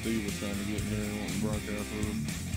Steve was trying to get in here and want to broadcast with us.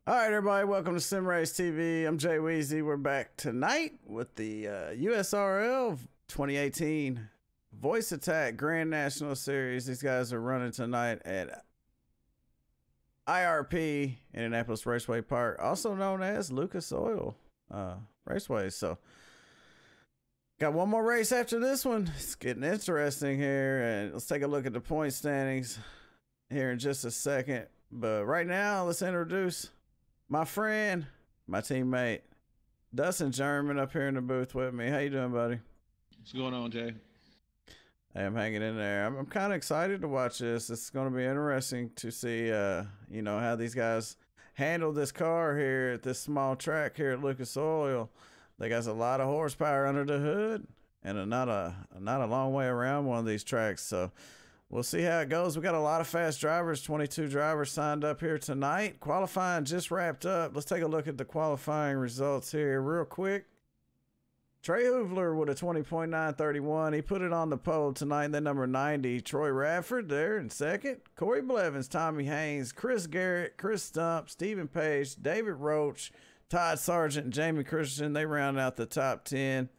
All right, everybody, welcome to SimRace I'm Jay Weezy. We're back tonight with the USRL 2018 Voice Attack Grand National Series. These guys are running tonight at IRP, Indianapolis Raceway Park, also known as Lucas Oil Raceway. So, got one more race after this one. It's getting interesting here, and let's take a look at the point standings here in just a second. But right now, let's introduce my friend, my teammate, Dustin German, up here in the booth with me. How you doing, buddy? What's going on, Jay? Hey, I'm hanging in there. I'm kind of excited to watch this. It's going to be interesting to see, you know, how these guys handle this car here at this small track here at Lucas Oil. They got a lot of horsepower under the hood, and not a long way around one of these tracks. So we'll see how it goes. We got a lot of fast drivers, 22 drivers signed up here tonight. Qualifying just wrapped up. Let's take a look at the qualifying results here real quick. Trey Hoovler with a 20.931. He put it on the pole tonight. Then number 90, Troy Radford there in second. Corey Blevins, Tommy Haynes, Chris Garrett, Chris Stump, Stephen Page, David Roach, Todd Sargent, and Jamie Christensen. They round out the top 10.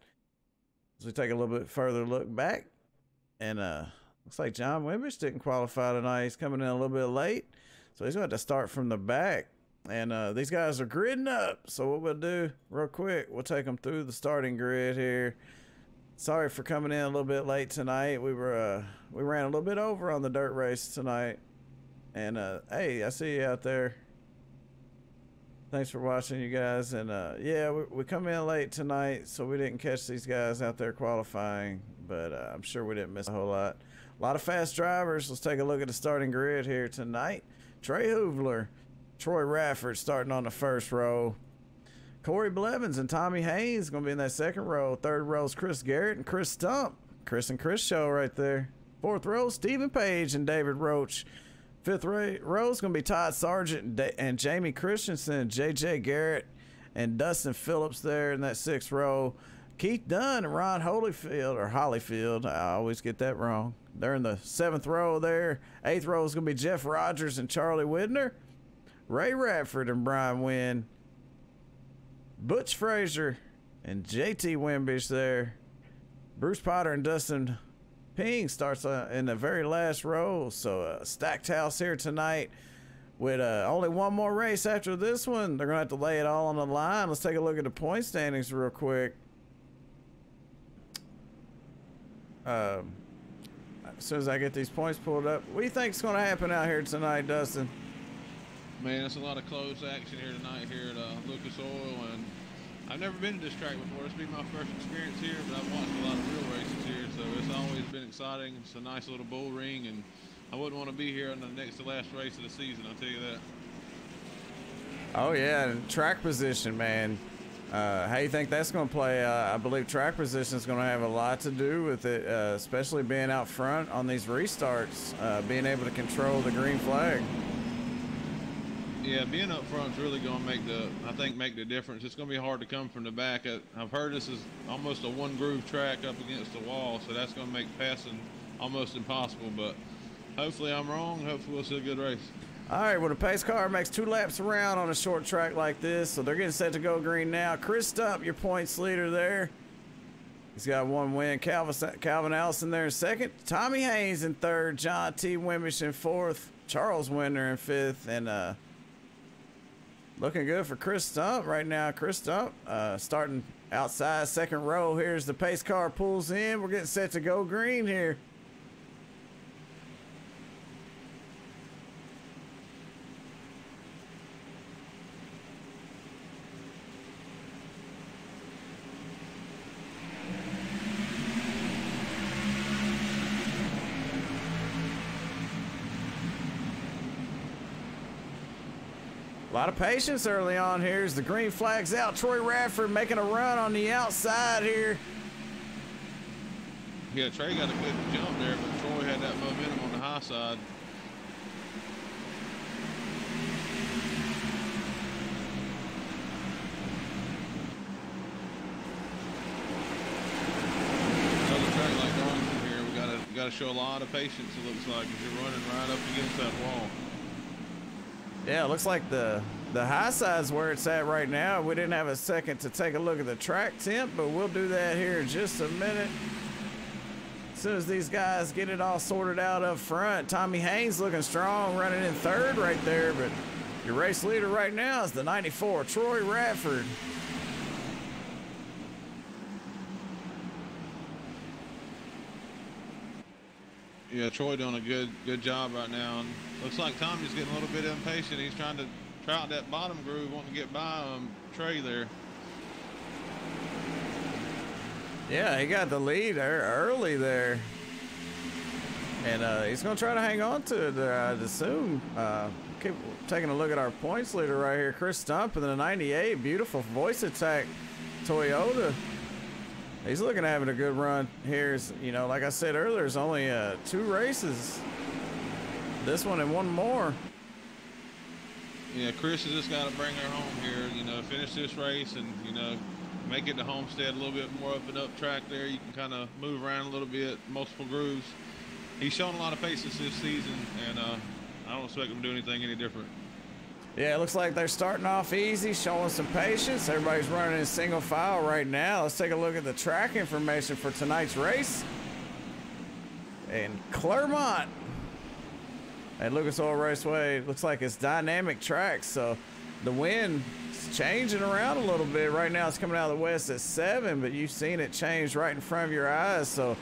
As we take a little bit further look back. And looks like John Wimbish didn't qualify tonight. He's coming in a little bit late. So he's going to have to start from the back. And these guys are gridding up. So what we'll do real quick, we'll take them through the starting grid here. Sorry for coming in a little bit late tonight. We ran a little bit over on the dirt race tonight. And hey, I see you out there. Thanks for watching, you guys. And yeah, we come in late tonight, so we didn't catch these guys out there qualifying. But I'm sure we didn't miss a whole lot. A lot of fast drivers. Let's take a look at the starting grid here tonight. Trey Hoovler, Troy Radford starting on the first row. Corey Blevins and Tommy Haynes going to be in that second row. Third row is Chris Garrett and Chris Stump. Chris and Chris show right there. Fourth row, Stephen Page and David Roach. Fifth row is going to be Todd Sargent and Jamie Christensen, J.J. Garrett and Dustin Phillips there in that sixth row. Keith Dunn and Ron Holyfield. I always get that wrong. They're in the seventh row there. Eighth row is going to be Jeff Rogers and Charlie Widner. Ray Radford and Brian Wynn. Butch Frazier and JT Wimbish there. Bruce Potter and Dustin Ping starts in the very last row. So stacked house here tonight with only one more race after this one. They're gonna have to lay it all on the line. Let's take a look at the point standings real quick. As soon as I get these points pulled up, what do you think's gonna happen out here tonight, Dustin? Man, it's a lot of close action here tonight here at Lucas Oil, and I've never been to this track before. This will be my first experience here, but I've watched a lot of real races here, so it's always been exciting. It's a nice little bull ring, and I wouldn't want to be here on the next to last race of the season, I'll tell you that. Oh yeah, and track position, man. How you think that's going to play? I believe track position is going to have a lot to do with it, especially being out front on these restarts, being able to control the green flag. Yeah, being up front is really going to make the difference. It's going to be hard to come from the back. I've heard this is almost a one groove track up against the wall, so that's going to make passing almost impossible, but hopefully I'm wrong. Hopefully we'll see a good race. All right, well, the pace car makes 2 laps around on a short track like this, so they're getting set to go green now. Chris Stump, your points leader there. He's got 1 win. Calvin Allison there in second. Tommy Haynes in third. John T. Wimbish in fourth. Charles Winder in fifth. And looking good for Chris Stump right now. Chris Stump starting outside second row. Here's the pace car pulls in. We're getting set to go green here. A lot of patience early on here as the green flag's out. Troy Radford making a run on the outside here. Yeah, Trey got a good jump there, but Troy had that momentum on the high side. Another track like Darlington here, we gotta show a lot of patience, it looks like, as you're running right up against that wall. Yeah, it looks like the high side's where it's at right now. We didn't have a second to take a look at the track temp, but we'll do that here in just a minute. As soon as these guys get it all sorted out up front. Tommy Haynes looking strong, running in third right there, but your race leader right now is the 94, Troy Radford. Yeah, Troy doing a good job right now. And looks like Tommy's getting a little bit impatient. He's trying to try out that bottom groove, wanting to get by Trey there. Yeah, he got the lead early there. And he's going to try to hang on to it there, I'd assume. Keep taking a look at our points leader right here, Chris Stump in the 98. Beautiful voice attack Toyota. He's looking at having a good run here. You know, like I said earlier, there's only 2 races. This one and one more. Yeah, Chris has just got to bring her home here, you know, finish this race and, you know, make it to Homestead a little bit more up and up track there. You can kind of move around a little bit, multiple grooves. He's shown a lot of patience this season, and I don't expect him to do anything any different. Yeah, it looks like they're starting off easy, showing some patience. Everybody's running in single file right now. Let's take a look at the track information for tonight's race. And Clermont at Lucas Oil Raceway, looks like it's dynamic tracks, so the wind is changing around a little bit. Right now it's coming out of the west at 7, but you've seen it change right in front of your eyes, so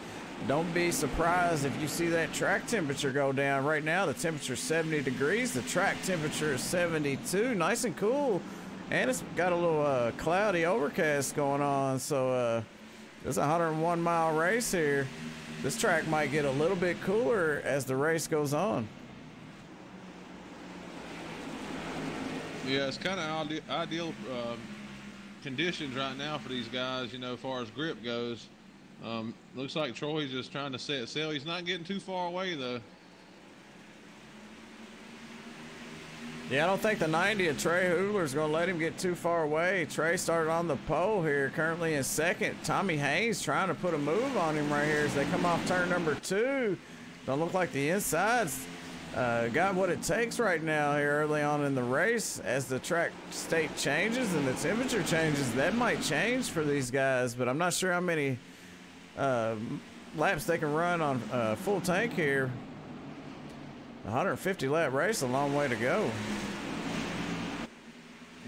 don't be surprised if you see that track temperature go down. Right now, the temperature is 70 degrees. The track temperature is 72. Nice and cool. And it's got a little cloudy overcast going on. So it's a 101-mile race here. This track might get a little bit cooler as the race goes on. Yeah, it's kind of ideal conditions right now for these guys, you know, as far as grip goes. Looks like Troy's just trying to set sail. He's not getting too far away though. Yeah, I don't think the 90 of Trey Hooler is going to let him get too far away. Trey started on the pole here, currently in second. Tommy Haynes trying to put a move on him right here as they come off turn number 2. Don't look like the inside's got what it takes right now here early on in the race. As the track state changes and the temperature changes, that might change for these guys, but I'm not sure how many laps they can run on full tank here. 150 lap race, a long way to go.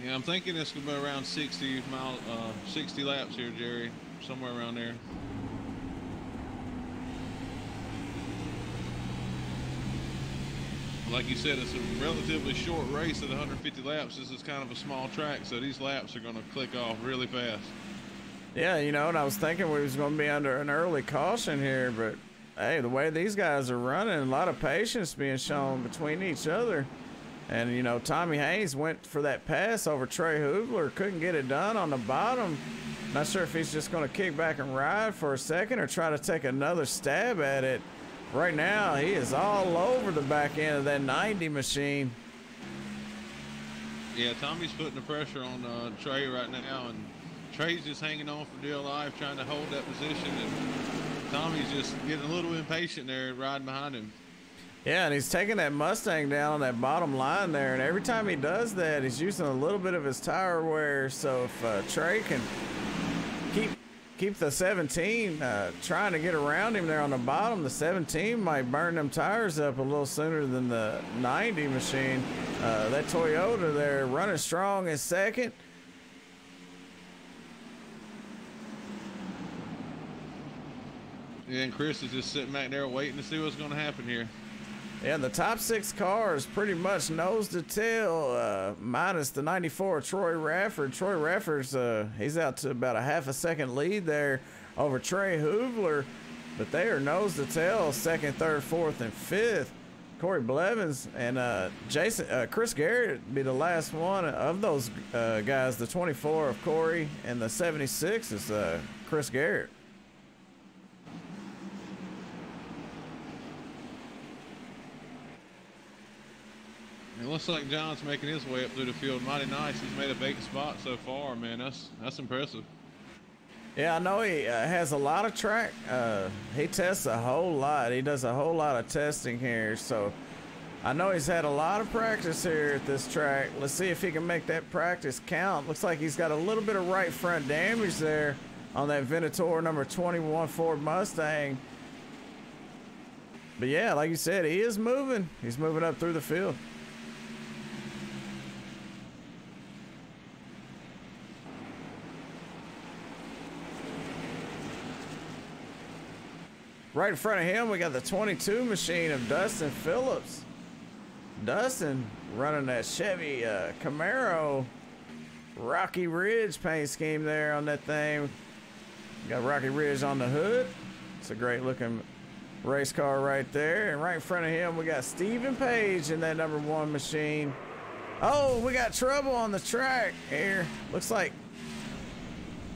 Yeah, I'm thinking it's gonna be around 60 laps here, Jerry, somewhere around there. Like you said, it's a relatively short race at 150 laps. This is kind of a small track, so these laps are gonna click off really fast. Yeah, you know, and I was thinking we was gonna be under an early caution here, but hey, the way these guys are running, a lot of patience being shown between each other. And, you know, Tommy Haynes went for that pass over Trey Hoogler, couldn't get it done on the bottom. Not sure if he's just going to kick back and ride for a second or try to take another stab at it. Right now, he is all over the back end of that 90 machine. Yeah, Tommy's putting the pressure on Trey right now, and Trey's just hanging on for dear life, trying to hold that position, and Tommy's just getting a little impatient there, riding behind him. Yeah, and he's taking that Mustang down on that bottom line there, and every time he does that, he's using a little bit of his tire wear. So if Trey can keep the 17 trying to get around him there on the bottom, the 17 might burn them tires up a little sooner than the 90 machine. That Toyota there running strong in second. Yeah, and Chris is just sitting back there waiting to see what's going to happen here. Yeah, the top 6 cars pretty much nose to tail, minus the 94 Troy Rafford. Troy Rafford's he's out to about a half a second lead there over Trey Hoogler, but they are nose to tail, 2nd, 3rd, 4th, and 5th. Corey Blevins and Chris Garrett be the last one of those guys. The 24 of Corey and the 76 is Chris Garrett. It looks like John's making his way up through the field mighty nice. He's made a vacant spot so far, man. That's impressive. Yeah, I know he has a lot of track. He tests a whole lot. He does a whole lot of testing here. So I know he's had a lot of practice here at this track. Let's see if he can make that practice count. Looks like he's got a little bit of right front damage there on that Venator number 21 Ford Mustang. But yeah, like you said, he is moving. He's moving up through the field. Right in front of him, we got the 22 machine of Dustin Phillips. Dustin running that Chevy Camaro Rocky Ridge paint scheme there on that thing. Got Rocky Ridge on the hood. It's a great looking race car right there. And right in front of him, we got Stephen Page in that number 1 machine. Oh, we got trouble on the track here. Looks like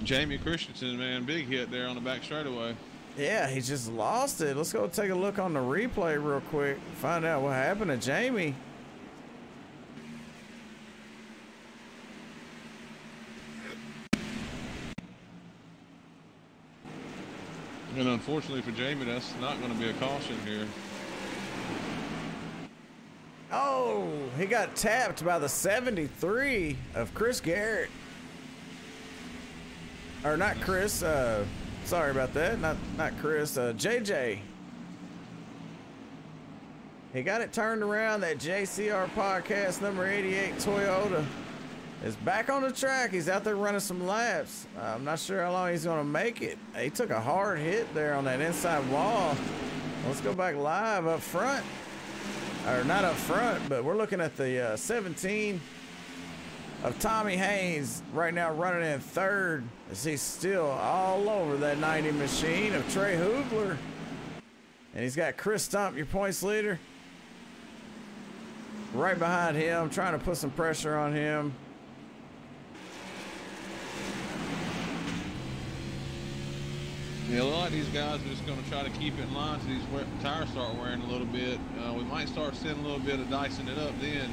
Jamie Christensen, man, big hit there on the back straightaway. Yeah, he just lost it. Let's go take a look on the replay real quick. Find out what happened to Jamie. And unfortunately for Jamie, that's not going to be a caution here. Oh, he got tapped by the 73 of Chris Garrett. Or not Chris, sorry about that. Not Chris. JJ. He got it turned around. That JCR podcast number 88 Toyota is back on the track. He's out there running some laps. I'm not sure how long he's going to make it. He took a hard hit there on that inside wall. Let's go back live up front. Or not up front, but we're looking at the 17 of Tommy Haynes right now running in 3rd as he's still all over that 90 machine of Trey Hoogler. And he's got Chris Stump, your points leader, right behind him, trying to put some pressure on him. Yeah, a lot of these guys are just going to try to keep it in line so these tires start wearing a little bit. We might start seeing a little bit of dicing it up then.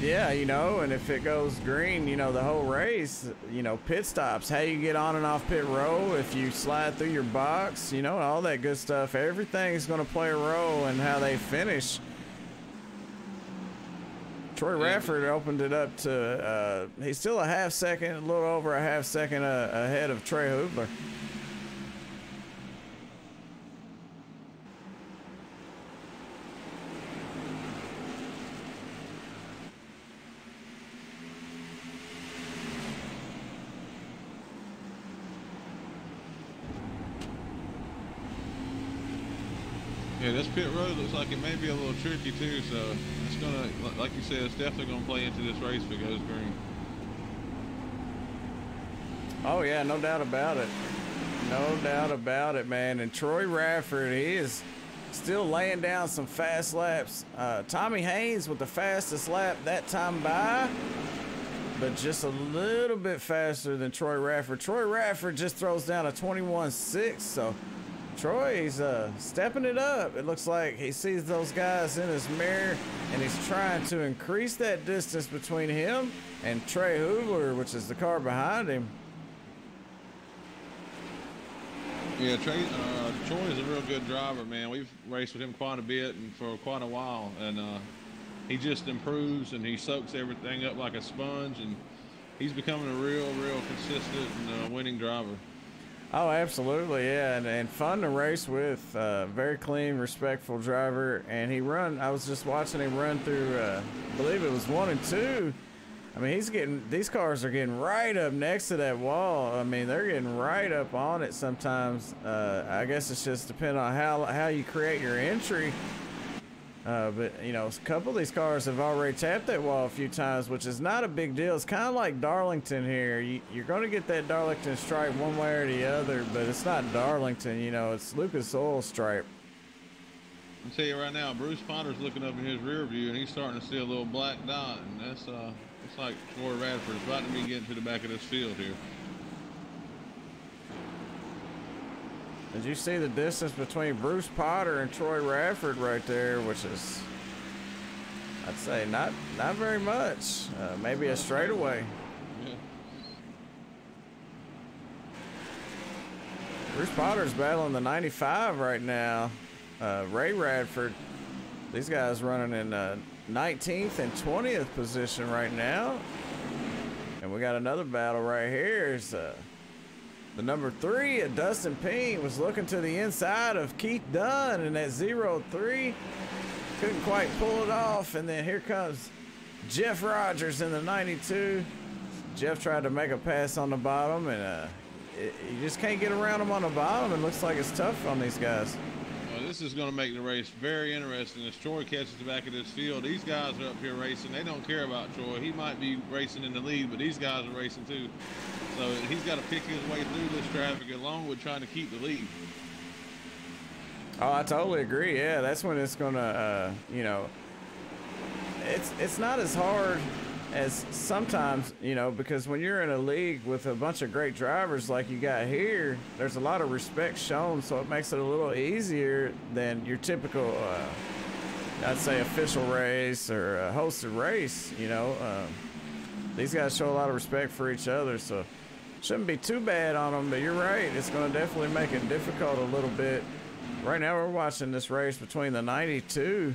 Yeah, you know, and if it goes green, you know, the whole race, you know, pit stops, how you get on and off pit row, if you slide through your box, you know, all that good stuff. Everything's going to play a role in how they finish. Troy Radford opened it up to, he's still a half second, a little over a half second ahead of Trey Hubler. Yeah, this pit road looks like it may be a little tricky too, so it's gonna, like you said, it's definitely gonna play into this race if it goes green. Oh yeah, no doubt about it. No doubt about it, man. And Troy Radford, he is still laying down some fast laps. Tommy Haynes with the fastest lap that time by, but just a little bit faster than Troy Radford. Troy Radford just throws down a 21.6, so Troy's stepping it up. It looks like he sees those guys in his mirror, and he's trying to increase that distance between him and Trey Hubler, which is the car behind him. Yeah, Troy is a real good driver, man. We've raced with him quite a bit and for quite a while, and he just improves and he soaks everything up like a sponge, and he's becoming a real consistent and winning driver. Oh, absolutely, yeah, and fun to race with. Very clean, respectful driver, and I was just watching him run through, I believe it was 1 and 2. I mean, these cars are getting right up next to that wall. I mean, they're getting right up on it sometimes. I guess it's just depending on how you create your entry. But, you know, a couple of these cars have already tapped that wall a few times, which is not a big deal. It's kind of like Darlington here. You're going to get that Darlington stripe one way or the other, but it's not Darlington, you know, it's Lucas Oil stripe. I'll tell you right now, Bruce Potter's looking up in his rear view, and he's starting to see a little black dot, and that's it's like Troy Radford's about to be getting to the back of this field here. Did you see the distance between Bruce Potter and Troy Radford right there, which is, I'd say, not very much. Maybe a straightaway. Yeah. Bruce Potter's battling the 95 right now. Ray Radford, these guys running in 19th and 20th position right now. And we got another battle right here. It's, the number 3 at Dustin Ping was looking to the inside of Keith Dunn in that 0-3. Couldn't quite pull it off. And then here comes Jeff Rogers in the 92. Jeff tried to make a pass on the bottom, and you just can't get around him on the bottom. It looks like it's tough on these guys. Well, this is going to make the race very interesting as Troy catches the back of this field. These guys are up here racing. They don't care about Troy. He might be racing in the lead, but these guys are racing too. So he's got to pick his way through this traffic along with trying to keep the lead. Oh, I totally agree. Yeah, that's when it's going to, you know, it's not as hard as sometimes, you know, because when you're in a league with a bunch of great drivers like you got here, there's a lot of respect shown, so it makes it a little easier than your typical, I'd say, official race or a hosted race, you know. These guys show a lot of respect for each other, so shouldn't be too bad on them, but you're right. It's going to definitely make it difficult a little bit. Right now we're watching this race between the 92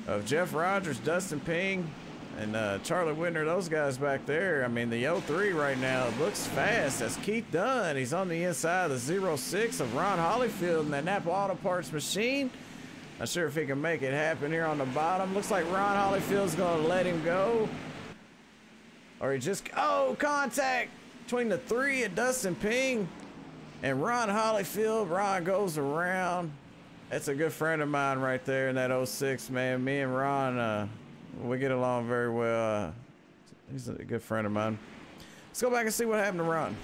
of Jeff Rogers, Dustin Ping, and Charlie Whitner, those guys back there. I mean, the 03 right now looks fast. That's Keith Dunn. He's on the inside of the 06 of Ron Hollyfield in that Napa Auto Parts machine. Not sure if he can make it happen here on the bottom. Looks like Ron Hollyfield's going to let him go. Or he just, oh, contact between the 3 at Dustin Ping and Ron Hollyfield. Ron goes around. That's a good friend of mine right there in that 06, man. Me and Ron, we get along very well. He's a good friend of mine. Let's go back and see what happened to Ron.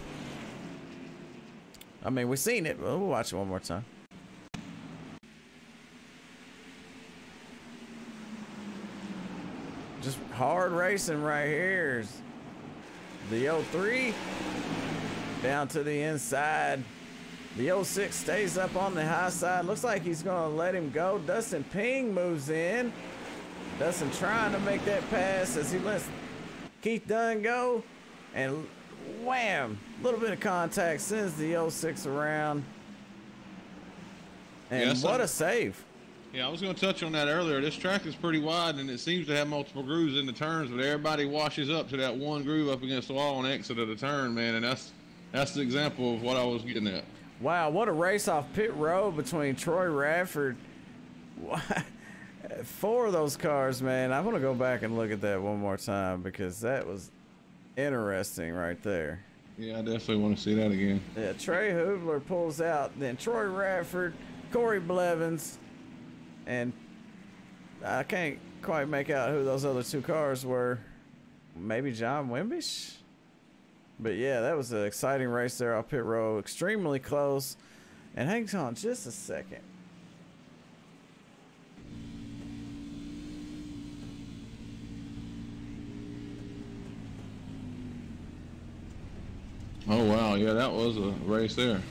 I mean, we've seen it, but we'll watch it one more time. Just hard racing right here. The 03 down to the inside. The 06 stays up on the high side. Looks like he's going to let him go. Dustin Ping moves in. Dustin trying to make that pass as he lets Keith Dunn go, and wham, a little bit of contact, sends the 06 around, and yeah, what a save. Yeah, I was going to touch on that earlier. This track is pretty wide, and it seems to have multiple grooves in the turns, but everybody washes up to that one groove up against the wall on exit of the turn, man, and that's the example of what I was getting at. Wow, what a race off pit road between Troy Radford. 4 of those cars, man. I want to go back and look at that one more time because that was interesting right there. Yeah, I definitely want to see that again. Yeah, Trey Hoobler pulls out, then Troy Radford, Corey Blevins, and I can't quite make out who those other 2 cars were. Maybe John Wimbish? But yeah, that was an exciting race there off pit road. Extremely close. And hang on just a second. Oh, wow. Yeah, that was a race there.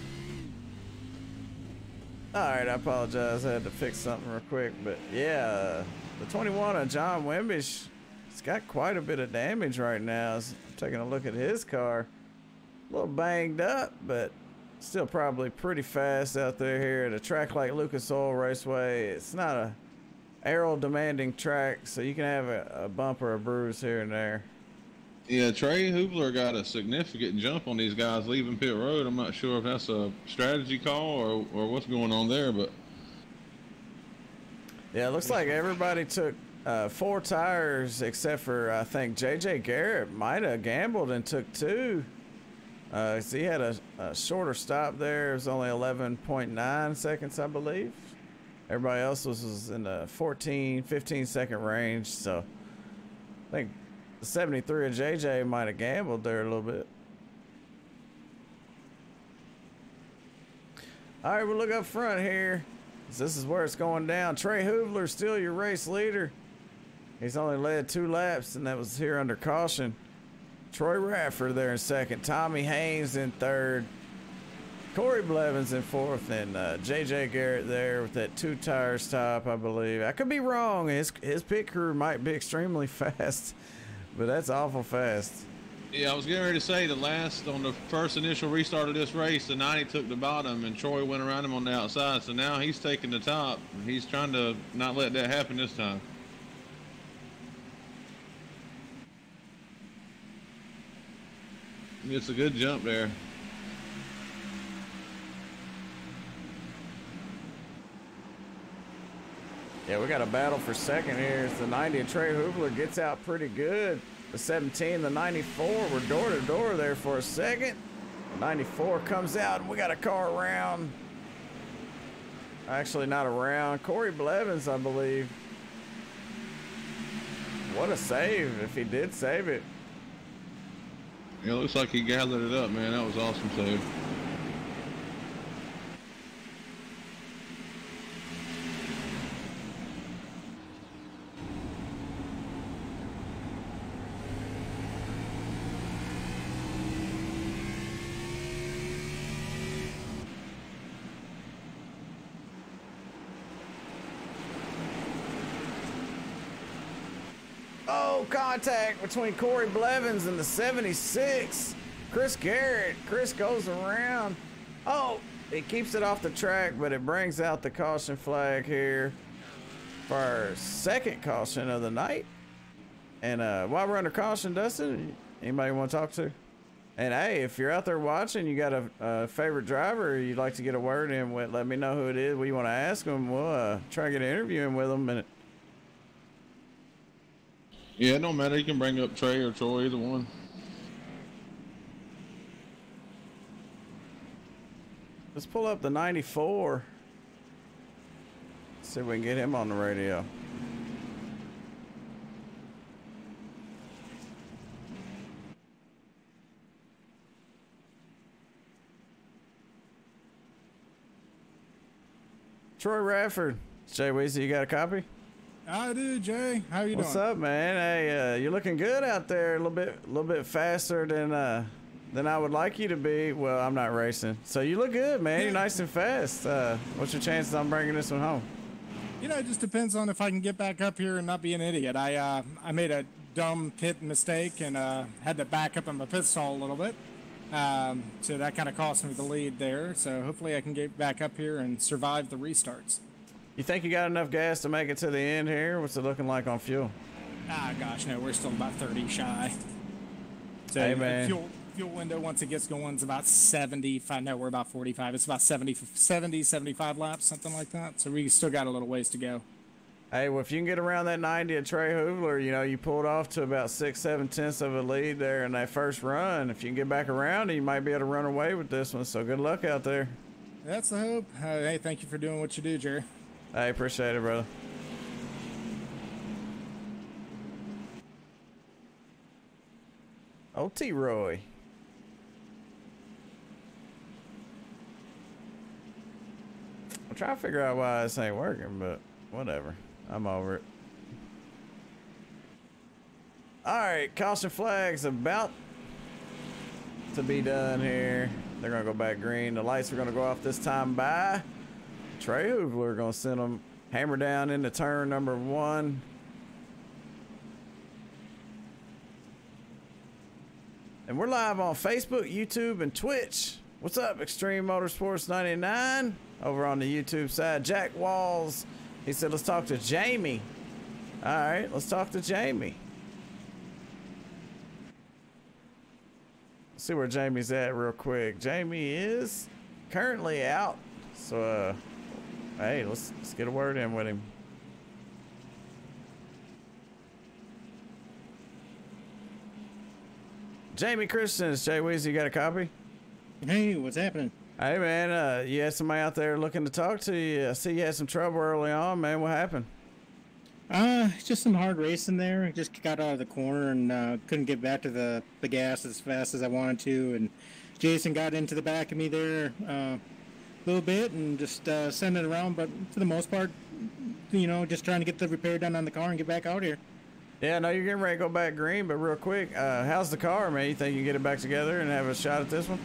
All right, I apologize. I had to fix something real quick. But yeah, the 21 of John Wimbish, it's got quite a bit of damage right now. I'm taking a look at his car. A little banged up, but still probably pretty fast out there here at a track like Lucas Oil Raceway. It's not a aero demanding track, so you can have a bump or a bruise here and there. Yeah, Trey Hoobler got a significant jump on these guys leaving pit road. I'm not sure if that's a strategy call or what's going on there, but yeah, it looks like everybody took 4 tires except for I think JJ Garrett might have gambled and took 2. So he had a shorter stop there. It was only 11.9 seconds, I believe. Everybody else was in the 14, 15 second range. So I think the 73 of JJ might have gambled there a little bit. All right, we'll look up front here. This is where it's going down. Trey Hoobler still your race leader. He's only led 2 laps, and that was here under caution. Troy Radford there in second. Tommy Haynes in third. Corey Blevins in fourth, and JJ Garrett there with that 2 tire stop, I believe. I could be wrong. His pit crew might be extremely fast, but that's awful fast. yeah, I was getting ready to say on the first initial restart of this race, the 90 took the bottom and Troy went around him on the outside. So now he's taking the top. He's trying to not let that happen this time. It's a good jump there. Yeah, we got a battle for second here. It's the 90 and Trey Hoobler gets out pretty good. The 17, the 94, we're door to door there for a second. The 94 comes out and we got a car around. Actually not around. Corey Blevins, I believe. What a save, if he did save it. Yeah, it looks like he gathered it up, man. That was awesome save. Contact between Corey Blevins and the 76. Chris Garrett. Chris goes around. Oh, he keeps it off the track, but it brings out the caution flag here for our second caution of the night. And while we're under caution, Dustin, anybody want to talk to? And hey, if you're out there watching, you got a favorite driver you'd like to get a word in with, let me know who it is. We want to ask them. We'll try to get an interview in with them. And yeah, it don't matter. You can bring up Trey or Troy, either one. Let's pull up the 94. See if we can get him on the radio. Troy Radford. Jay Weezy, you got a copy? I do, Jay. How you doing? What's up, man? Hey, you're looking good out there. A little bit faster than I would like you to be. Well, I'm not racing, so you look good, man. You're nice and fast. What's your chances on bringing this one home? You know, it just depends on if I can get back up here and not be an idiot. I made a dumb pit mistake and had to back up in my pit stall a little bit. So that kind of cost me the lead there. So hopefully I can get back up here and survive the restarts. You think you got enough gas to make it to the end here? What's it looking like on fuel? Ah, gosh, no, we're still about 30 shy. So hey, man. Fuel window, once it gets going, is about 75. No, we're about 45. It's about 70, 75 laps, something like that. So we still got a little ways to go. Hey, well, if you can get around that 90 at Trey Hoovler, you know, you pulled off to about 6-7 tenths of a lead there in that first run. If you can get back around, you might be able to run away with this one. So good luck out there. That's the hope. Hey, thank you for doing what you do, Jerry. I appreciate it, brother. Oh, T-Roy. I'm trying to figure out why this ain't working, but whatever. I'm over it. Alright, caution flag's about to be done here. They're going to go back green. The lights are going to go off this time by Trey Hoovler. Going to send them hammer down into turn number 1. And we're live on Facebook, YouTube, and Twitch. What's up, Extreme Motorsports 99? Over on the YouTube side, Jack Walls, he said, let's talk to Jamie. All right, let's talk to Jamie. Let's see where Jamie's at real quick. Jamie is currently out. So, hey, let's get a word in with him. Jamie Christians, Jay Weezy, you got a copy? Hey, what's happening? Hey, man, you had somebody out there looking to talk to you. I see you had some trouble early on, man. What happened? Just some hard racing there. I just got out of the corner and couldn't get back to the gas as fast as I wanted to. And Jason got into the back of me there a little bit and just sent it around. But for the most part, you know, just trying to get the repair done on the car and get back out here. Yeah, no, you're getting ready to go back green, but real quick, how's the car, man? You think you can get it back together and have a shot at this one?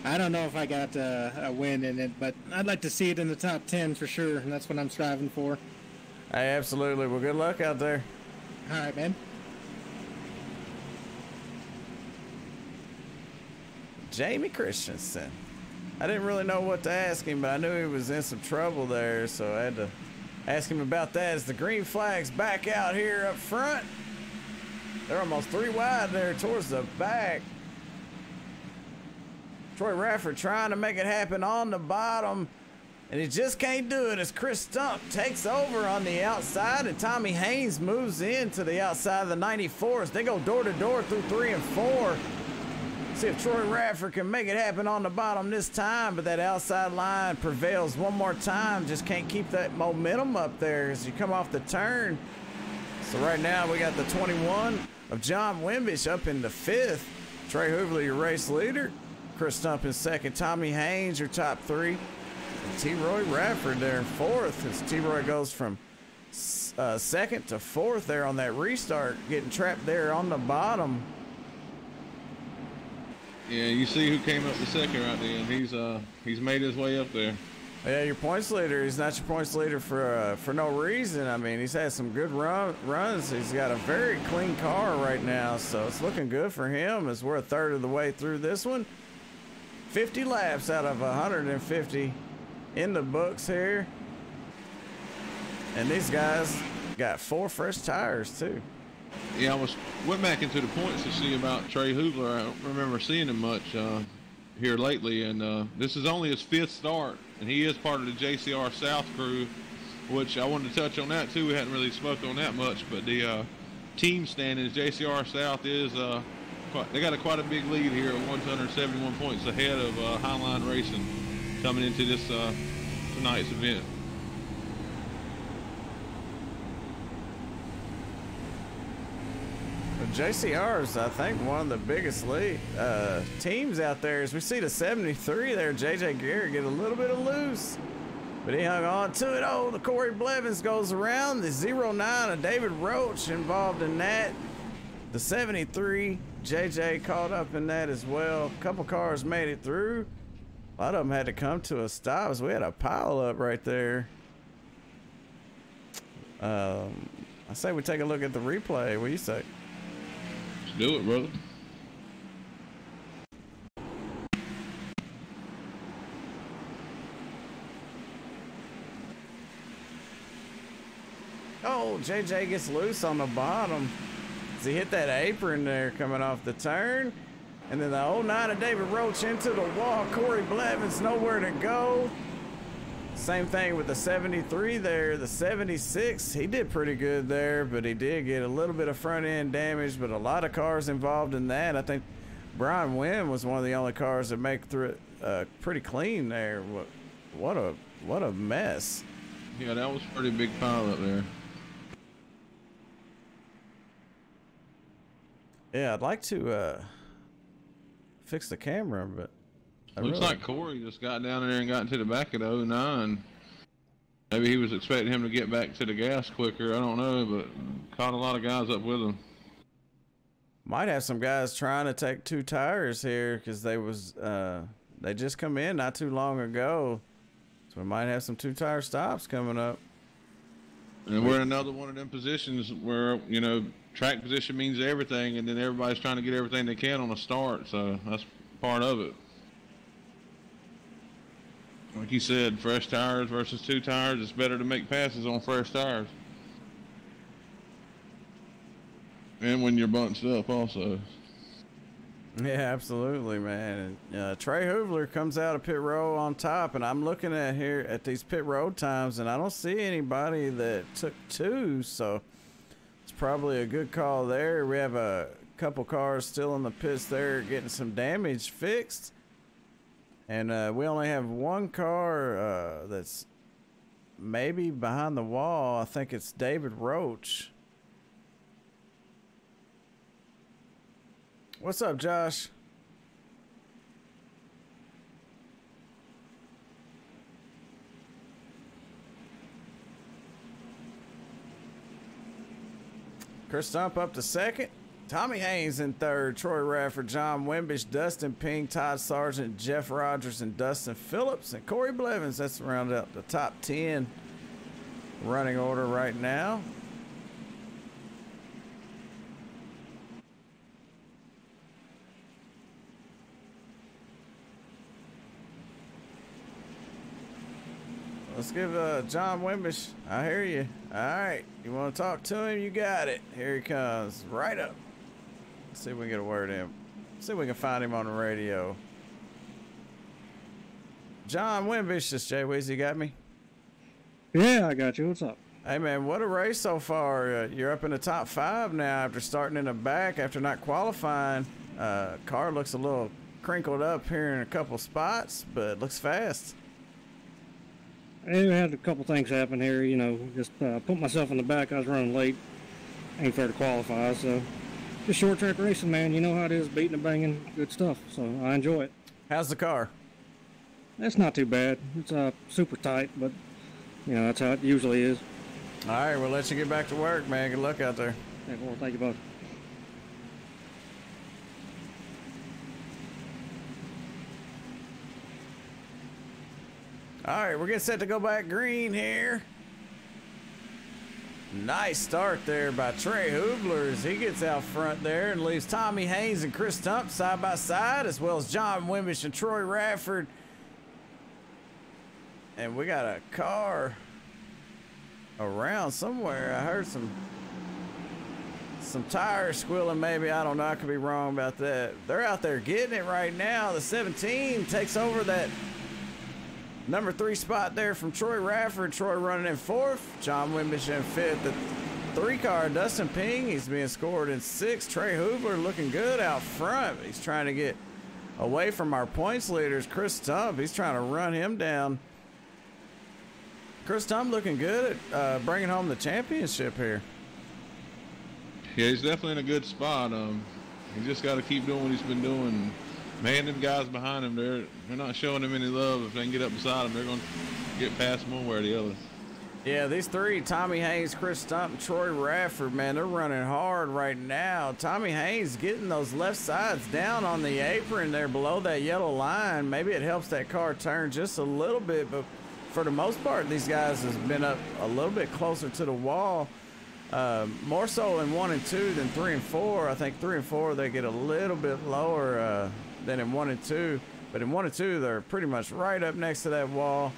I don't know if I got a win in it, but I'd like to see it in the top 10 for sure, and that's what I'm striving for. Hey, absolutely. Well, good luck out there. All right, man. Jamie Christensen. I didn't really know what to ask him, but I knew he was in some trouble there, so I had to ask him about that. As the green flag's back out here up front. They're almost 3 wide there towards the back. Troy Rafford trying to make it happen on the bottom, and he just can't do it as Chris Stump takes over on the outside, and Tommy Haynes moves in to the outside of the 94s. They go door to door through 3 and 4. See if Troy Rafford can make it happen on the bottom this time, but that outside line prevails one more time. Just can't keep that momentum up there as you come off the turn. So right now we got the 21 of John Wimbish up in the 5th. Trey Hoovler, your race leader. Chris Stump in 2nd. Tommy Haynes, your top 3. And T-Roy Rafford there in 4th as T-Roy goes from 2nd to 4th there on that restart, getting trapped there on the bottom. Yeah, you see who came up the 2nd right there. He's made his way up there. Yeah, your points leader. He's not your points leader for no reason. I mean, he's had some good runs. He's got a very clean car right now, so it's looking good for him as we're a third of the way through this one. 50 laps out of 150 in the books here. And these guys got 4 fresh tires, too. Yeah, went back into the points to see about Trey Hoovler. I don't remember seeing him much here lately, and this is only his 5th start, and he is part of the JCR South crew, which I wanted to touch on that too. We hadn't really spoken on that much, but the team standings, JCR South is they got quite a big lead here at 171 points ahead of Highline Racing coming into this tonight's event. JCR is, I think, one of the biggest teams out there. As we see the 73 there, JJ Garrett get a little bit of loose, but he hung on to it. Oh, the Corey Blevins goes around. The 09 of David Roach involved in that. The 73, JJ caught up in that as well. A couple cars made it through. A lot of them had to come to a stop, so we had a pile up right there. I say we take a look at the replay. What do you say? Let's do it, brother. Oh, JJ gets loose on the bottom. As he hit that apron there coming off the turn. And then the 09 of David Roach into the wall. Corey Blevins nowhere to go. Same thing with the 73 there. The 76, he did pretty good there, but he did get a little bit of front end damage, but a lot of cars involved in that. I think Brian Wynn was one of the only cars that make through it pretty clean there. What a mess. Yeah, that was a pretty big pile up there. Yeah, I'd like to fix the camera, but looks like Corey just got down there and got into the back of the 09. Maybe he was expecting him to get back to the gas quicker. I don't know, but caught a lot of guys up with him. Might have some guys trying to take 2 tires here because they just come in not too long ago. So we might have some 2 tire stops coming up. And we're in another one of them positions where, you know, track position means everything, and then everybody's trying to get everything they can on a start, so that's part of it. Like you said, fresh tires versus 2 tires, it's better to make passes on fresh tires. And when you're bunched up also. Yeah, absolutely, man. Trey Hoovler comes out of pit row on top, and I'm looking at here at these pit road times, and I don't see anybody that took 2, so it's probably a good call there. We have a couple cars still in the pits there getting some damage fixed, and we only have 1 car that's maybe behind the wall. I think it's David Roach. What's up, Josh? Chris Stump up to 2nd. Tommy Haynes in 3rd. Troy Radford, John Wimbish, Dustin Ping, Todd Sargent, Jeff Rogers, and Dustin Phillips. And Corey Blevins. That's rounded out the top 10 running order right now. Let's give John Wimbish. I hear you. All right. You want to talk to him? You got it. Here he comes. Right up. Let's see if we can get a word in. See if we can find him on the radio. John Wimbish, this Jay Weezy, got me? Yeah, I got you. What's up? Hey, man, what a race so far. You're up in the top 5 now after starting in the back after not qualifying. Car looks a little crinkled up here in a couple spots, but looks fast. I had a couple things happen here, you know, just put myself in the back. I was running late. Ain't fair to qualify, so just short track racing, man. You know how it is, beating and banging, good stuff. So I enjoy it. How's the car? That's not too bad. It's super tight, but you know, that's how it usually is. All right, we'll let you get back to work, man. Good luck out there. Yeah, well, thank you both. All right, we're getting set to go back green here. Nice start there by Trey Hoovler as he gets out front there and leaves Tommy Haynes and Chris Stump side by side, as well as John Wimbish and Troy Radford. And we got a car around somewhere. I heard some tires squealing maybe. I don't know. I could be wrong about that. They're out there getting it right now. The 17 takes over that number 3 spot there from Troy Radford. Troy running in 4th. John Wimbish in 5th. The 3 car, Dustin Ping, he's being scored in 6th. Trey Hoovler looking good out front. He's trying to get away from our points leaders. Chris Stump, he's trying to run him down. Chris Stump looking good at bringing home the championship here. Yeah, he's definitely in a good spot. He just got to keep doing what he's been doing. Man, them guys behind him, they're not showing him any love. If they can get up beside him, they're going to get past him one way or the other. Yeah, these 3, Tommy Haynes, Chris Stump, and Troy Radford, man, they're running hard right now. Tommy Haynes getting those left sides down on the apron there below that yellow line. Maybe it helps that car turn just a little bit, but for the most part, these guys has been up a little bit closer to the wall, more so in 1 and 2 than 3 and 4. I think 3 and 4 they get a little bit lower than in 1 and 2, but in 1 and 2 they're pretty much right up next to that wall.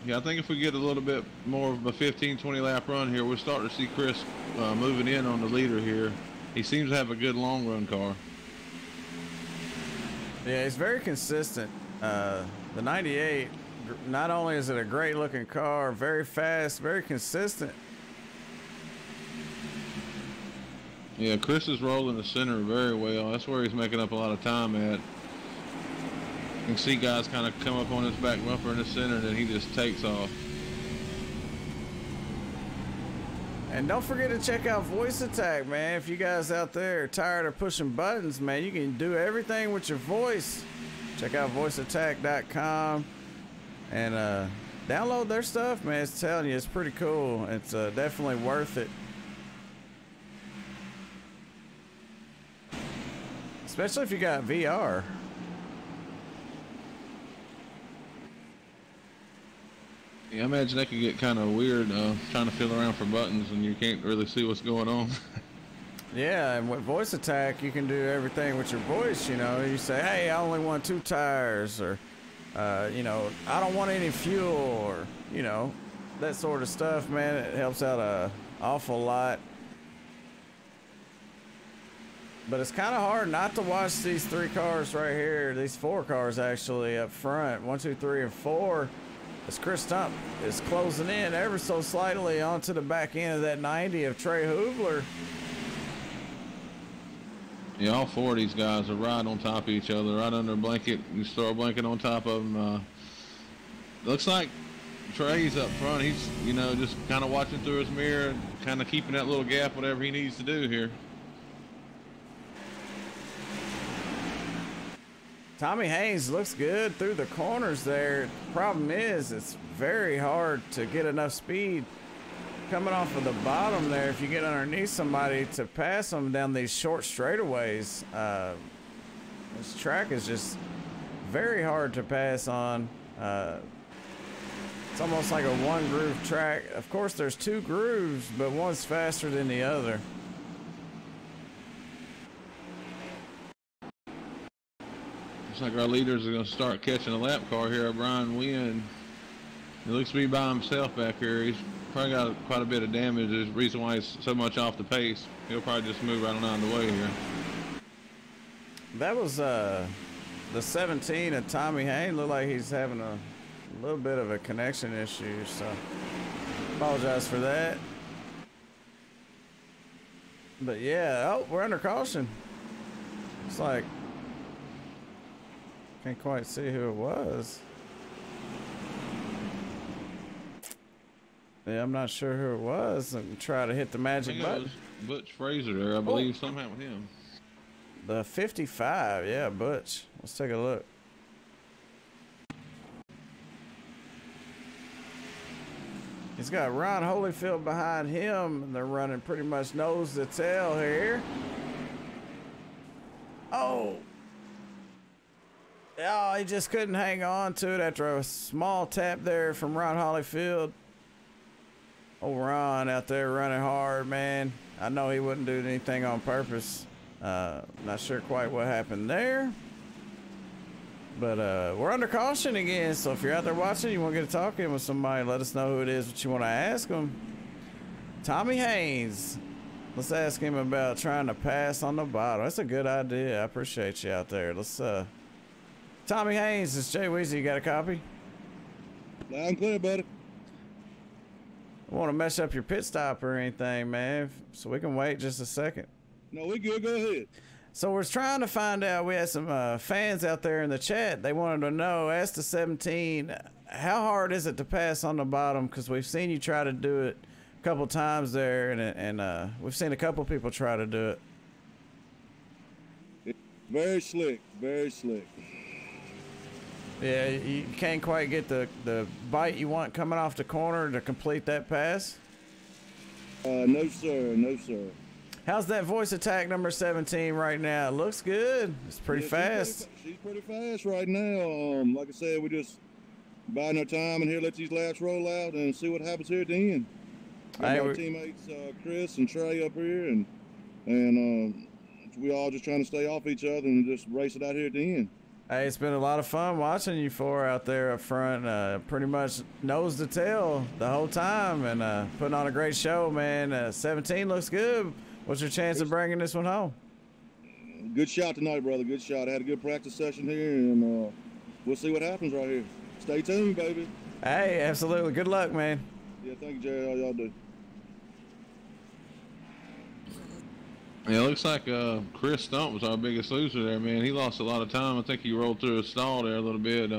Yeah, I think if we get a little bit more of a 15-20 lap run here, we're starting to see Chris moving in on the leader here. He seems to have a good long run car. Yeah, he's very consistent. The 98, not only is it a great looking car, very fast, very consistent. Yeah, Chris is rolling the center very well. That's where he's making up a lot of time at. You can see guys kind of come up on his back bumper in the center, and then he just takes off. And don't forget to check out Voice Attack, man. If you guys out there are tired of pushing buttons, man, you can do everything with your voice. Check out voiceattack.com and download their stuff, man. It's telling you, it's pretty cool. It's definitely worth it. Especially if you got VR. Yeah, I imagine that could get kind of weird trying to feel around for buttons and you can't really see what's going on. Yeah, and with Voice Attack, you can do everything with your voice, you know. You say, hey, I only want 2 tires, or, you know, I don't want any fuel, or, you know, that sort of stuff, man. It helps out an awful lot. But it's kind of hard not to watch these 3 cars right here, these 4 cars actually up front, 1, 2, 3, and 4. As Chris Stump is closing in ever so slightly onto the back end of that 90 of Trey Hubler. Yeah, all 4 of these guys are right on top of each other, right under a blanket. You just throw a blanket on top of them. Looks like Trey's up front. He's, you know, just kind of watching through his mirror, kind of keeping that little gap, whatever he needs to do here. Tommy Haynes looks good through the corners there. Problem is, it's very hard to get enough speed coming off of the bottom there if you get underneath somebody to pass them down these short straightaways. This track is just very hard to pass on. It's almost like a 1 groove track. Of course, there's 2 grooves, but one's faster than the other. Looks like our leaders are going to start catching a lap car here. Brian Wynn, he looks to be by himself back here. He's probably got quite a bit of damage. There's a reason why he's so much off the pace. He'll probably just move right on out of the way here. That was the 17 of Tommy Haynes. Looked like he's having a little bit of a connection issue, so apologize for that. But yeah, oh, we're under caution. It's like, can't quite see who it was. Yeah, I'm not sure who it was. I'm trying to hit the magic button. It was Butch Fraser there, I believe. Something happened with him. The 55, yeah, Butch. Let's take a look. He's got Ron Holyfield behind him, and they're running pretty much nose to tail here. Oh, he just couldn't hang on to it after a small tap there from Ron Holyfield. Oh, Ron out there running hard, man. I know he wouldn't do anything on purpose. Not sure quite what happened there. But we're under caution again, so if you're out there watching, you want to get a talk in with somebody, let us know who it is, what you want to ask them. Tommy Haynes. Let's ask him about trying to pass on the bottom. That's a good idea. I appreciate you out there. Let's Tommy Haynes, it's Jay Weezy. You got a copy? Loud and clear, buddy. I want to mess up your pit stop or anything, man, so we can wait just a second. No, we good. Go ahead. So we're trying to find out. We had some fans out there in the chat. They wanted to know, ask the 17, how hard is it to pass on the bottom? Because we've seen you try to do it a couple times there, and we've seen a couple people try to do it. Very slick, very slick. Yeah, you can't quite get the bite you want coming off the corner to complete that pass? No, sir. No, sir. How's that voice attack number 17 right now? It looks good. It's pretty fast. She's pretty fast right now. Like I said, we just biding our time and here let these laps roll out and see what happens here at the end. Got our teammates Chris and Trey up here, and we all just trying to stay off each other and just race it out here at the end. Hey, it's been a lot of fun watching you four out there up front. Pretty much nose to tail the whole time, and putting on a great show, man. 17 looks good. What's your chance of bringing this one home? Good shot tonight, brother. Good shot. I had a good practice session here, and we'll see what happens right here. Stay tuned, baby. Hey, absolutely. Good luck, man. Yeah, thank you, Jerry. All y'all do. Yeah, it looks like Chris Stump was our biggest loser there, man. He lost a lot of time. I think he rolled through a stall there a little bit.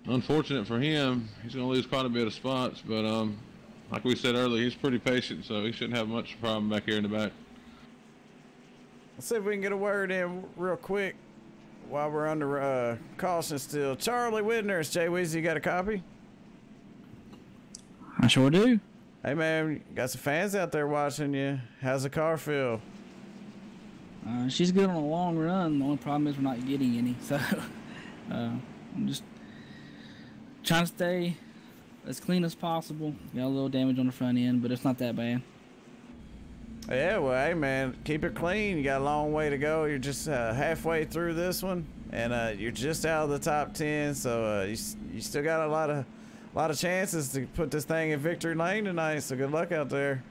Unfortunate for him. He's going to lose quite a bit of spots, but like we said earlier, he's pretty patient, so he shouldn't have much problem back here in the back. Let's see if we can get a word in real quick while we're under caution still. Charlie Widner, Jay Weezy, you got a copy? I sure do. Hey, man, got some fans out there watching you. How's the car feel? She's good on a long run. The only problem is we're not getting any, so I'm just trying to stay as clean as possible. Got a little damage on the front end, but it's not that bad. Yeah, well, hey, man, keep it clean. You got a long way to go. You're just halfway through this one, and you're just out of the top 10, so you still got a lot of chances to put this thing in victory lane tonight, so good luck out there.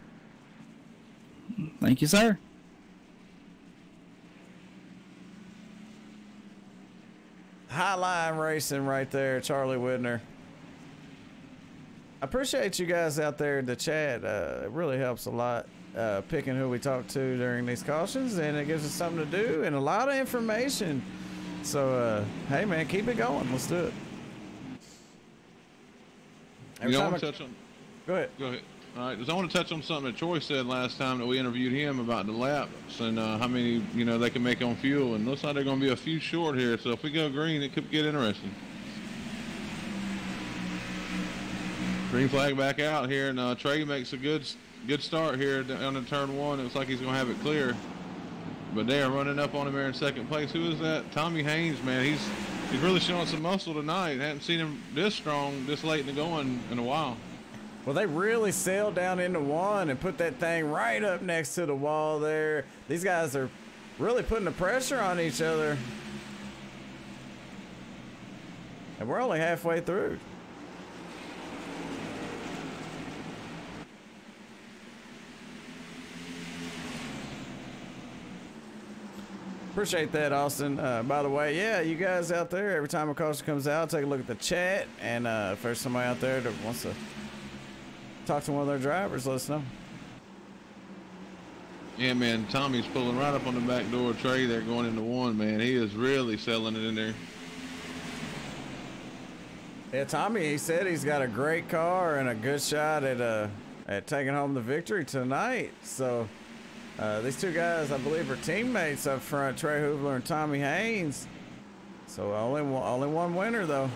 Thank you, sir. Highline Racing right there, Charlie Widner. I appreciate you guys out there in the chat. It really helps a lot, picking who we talk to during these cautions, and it gives us something to do and a lot of information. So, hey, man, keep it going. Let's do it. I want to touch on. Go ahead. Go ahead. All right, I want to touch on something that Troy said last time that we interviewed him about the laps and how many they can make on fuel, and looks like they're going to be a few short here. So if we go green, it could get interesting. Green flag back out here, and Trey makes a good start here down in turn one. It looks like he's going to have it clear, but they are running up on him here in second place. Who is that? Tommy Haynes, man. He's really showing some muscle tonight. Hadn't seen him this strong, this late in the going in a while. Well, they really sailed down into one and put that thing right up next to the wall there. These guys are really putting the pressure on each other. And we're only halfway through. Appreciate that, Austin. By the way, yeah, you guys out there, every time a caution comes out, take a look at the chat. And if there's somebody out there that wants to talk to one of their drivers, let us know. Yeah, man, Tommy's pulling right up on the back door of Trey there going into one, man. He is really selling it in there. Yeah, Tommy, he said he's got a great car and a good shot at taking home the victory tonight. So these two guys, I believe, are teammates up front, Trey Hoovler and Tommy Haynes. So only one winner, though.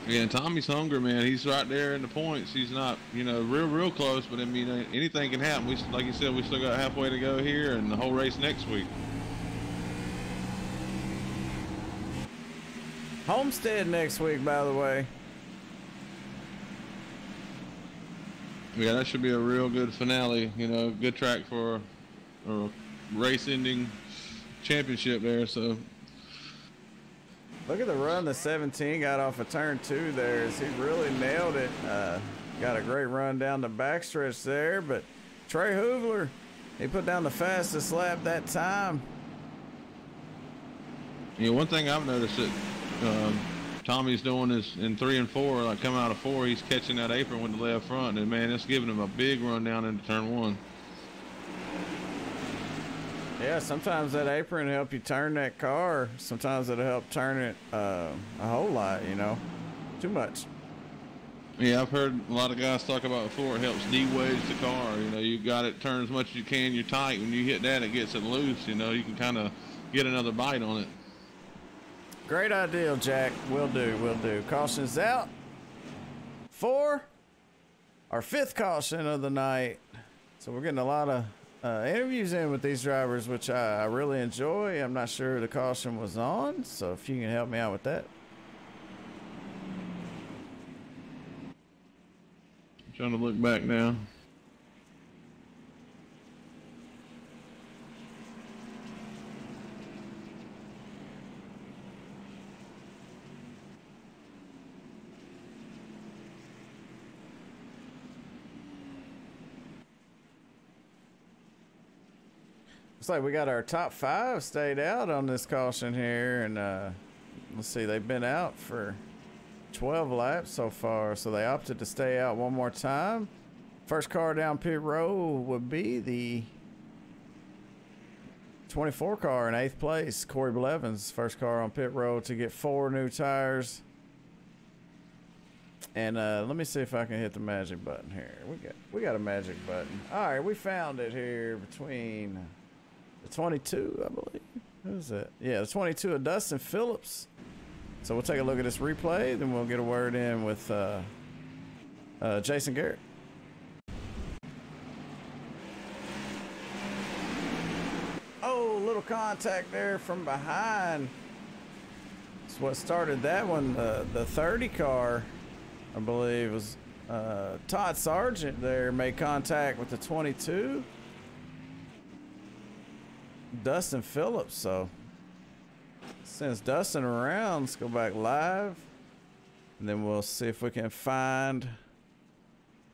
Yeah, and Tommy's hungry, man. He's right there in the points. He's not, real close, but I mean, anything can happen. Like you said, we still got halfway to go here and the whole race next week. Homestead next week, by the way. Yeah, that should be a real good finale. Good track for a race-ending championship there. So. Look at the run the 17 got off of turn 2 there. He really nailed it. Got a great run down the backstretch there, but Trey Hoovler, he put down the fastest lap that time. Yeah, one thing I've noticed that Tommy's doing is in 3 and 4, like coming out of 4, he's catching that apron with the left front, and man, it's giving him a big run down into turn 1. Yeah, sometimes that apron will help you turn that car. Sometimes it'll help turn it a whole lot, too much. Yeah, I've heard a lot of guys talk about before, it helps de-wedge the car. You got it turn as much as you can, you're tight. When you hit that, it gets it loose, you can kind of get another bite on it. Great idea, Jack. Will do. Caution's out for our 5th caution of the night. So we're getting a lot of interviews in with these drivers, which I really enjoy. I'm not sure the caution was on, so if you can help me out with that. I'm trying to look back now. Looks like we got our top 5 stayed out on this caution here, and let's see, they've been out for 12 laps so far, so they opted to stay out one more time. First car down pit road would be the 24 car in 8th place, Corey Blevins, first car on pit road to get 4 new tires. And let me see if I can hit the magic button here. We got a magic button. All right, we found it here between the 22, I believe. Who's that? Yeah, the 22 of Dustin Phillips. So we'll take a look at this replay, then we'll get a word in with Jason Garrett. Oh, little contact there from behind. That's what started that one. The 30 car, I believe, was Todd Sargent there, made contact with the 22. Dustin Phillips, so since Dustin around, let's go back live, and then we'll see if we can find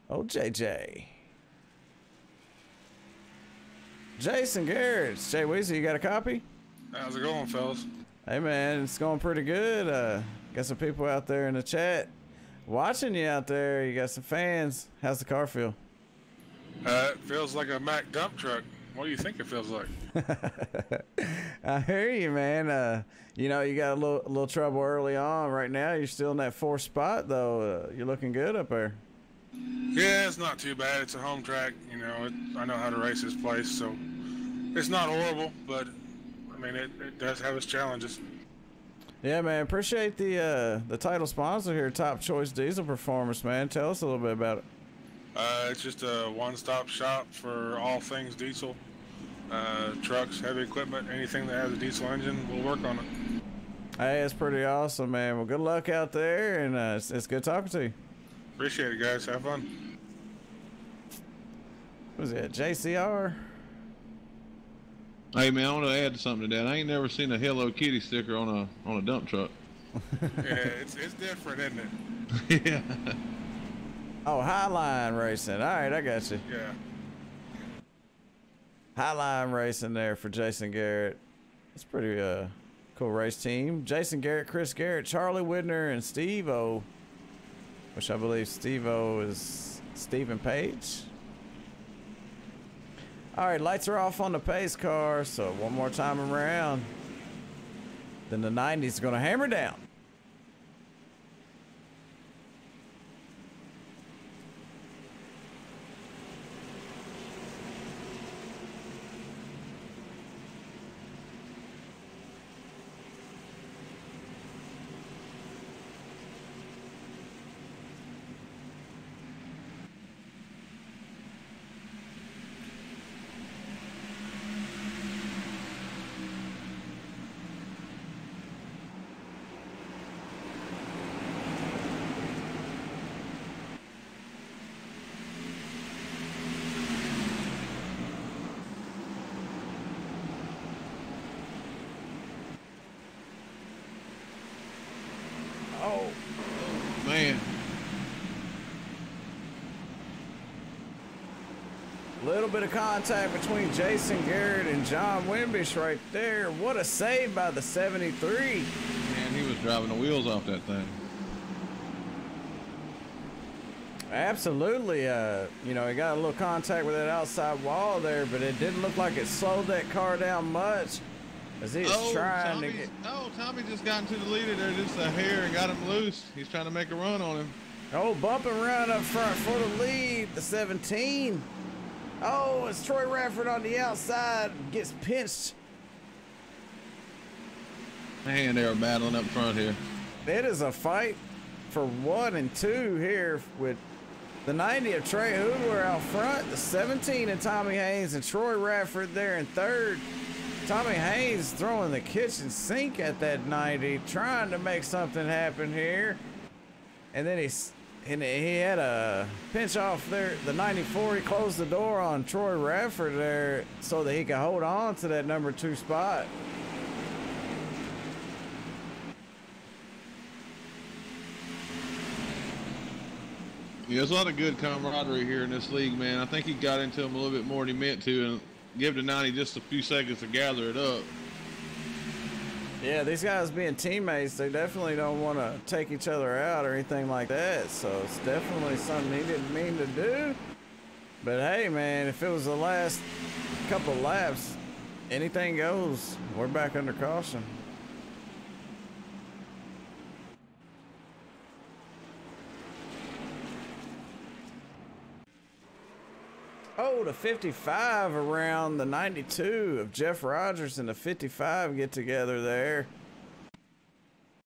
old JJ. Jason Garrett, Jay Weezy, you got a copy? How's it going, fellas? Hey man, it's going pretty good. Got some people out there in the chat watching you out there. You got some fans. How's the car feel? It feels like a Mack dump truck. What do you think it feels like? I hear you, man. You know, you got a little trouble early on. Right now, you're still in that 4th spot, though. You're looking good up there. Yeah, it's not too bad. It's a home track. You know, I know how to race this place, so it's not horrible. But I mean, it does have its challenges. Yeah, man. Appreciate the title sponsor here, Top Choice Diesel Performance, man. Tell us a little bit about it. It's just a one-stop shop for all things diesel. Trucks, heavy equipment, anything that has a diesel engine, we'll work on it. Hey, it's pretty awesome, man. Well, good luck out there, and it's good talking to you. Appreciate it, guys. Have fun. What was it, JCR? Hey man, I want to add something to that. I ain't never seen a Hello Kitty sticker on a dump truck. Yeah, it's different, isn't it? Yeah. Oh, Highline Racing. All right, I got you. Yeah. Highline Racing there for Jason Garrett. It's pretty cool race team. Jason Garrett, Chris Garrett, Charlie Widner, and Steve-O, which I believe Steve-O is Stephen Page. All right, lights are off on the pace car, so one more time around. Then the 90s is going to hammer down. Oh, Man. little bit of contact between Jason Garrett and John Wimbish right there. What a save by the 73. Man, he was driving the wheels off that thing. Absolutely. You know, he got a little contact with that outside wall there, but it didn't look like it slowed that car down much as he was trying to get... Oh, Tommy just got into the leader there just a hair and got him loose. He's trying to make a run on him. Oh, bump and run up front for the lead, the 17. Oh, it's Troy Radford on the outside, gets pinched. Man, they were battling up front here. It is a fight for 1 and 2 here with The 90 of Trey Hoover out front. The 17 of Tommy Haynes and Troy Radford there in third. Tommy Haynes throwing the kitchen sink at that 90, trying to make something happen here. And then he had a pinch off there. The 94, he closed the door on Troy Radford there so that he could hold on to that number 2 spot. Yeah, there's a lot of good camaraderie here in this league, man. I think he got into him a little bit more than he meant to, and give the 90 just a few seconds to gather it up. Yeah, these guys being teammates, they definitely don't want to take each other out or anything like that. So it's definitely something he didn't mean to do. But hey, man, if it was the last couple laps, anything goes. We're back under caution. Oh, the 55 around the 92 of Jeff Rogers and the 55 get together there.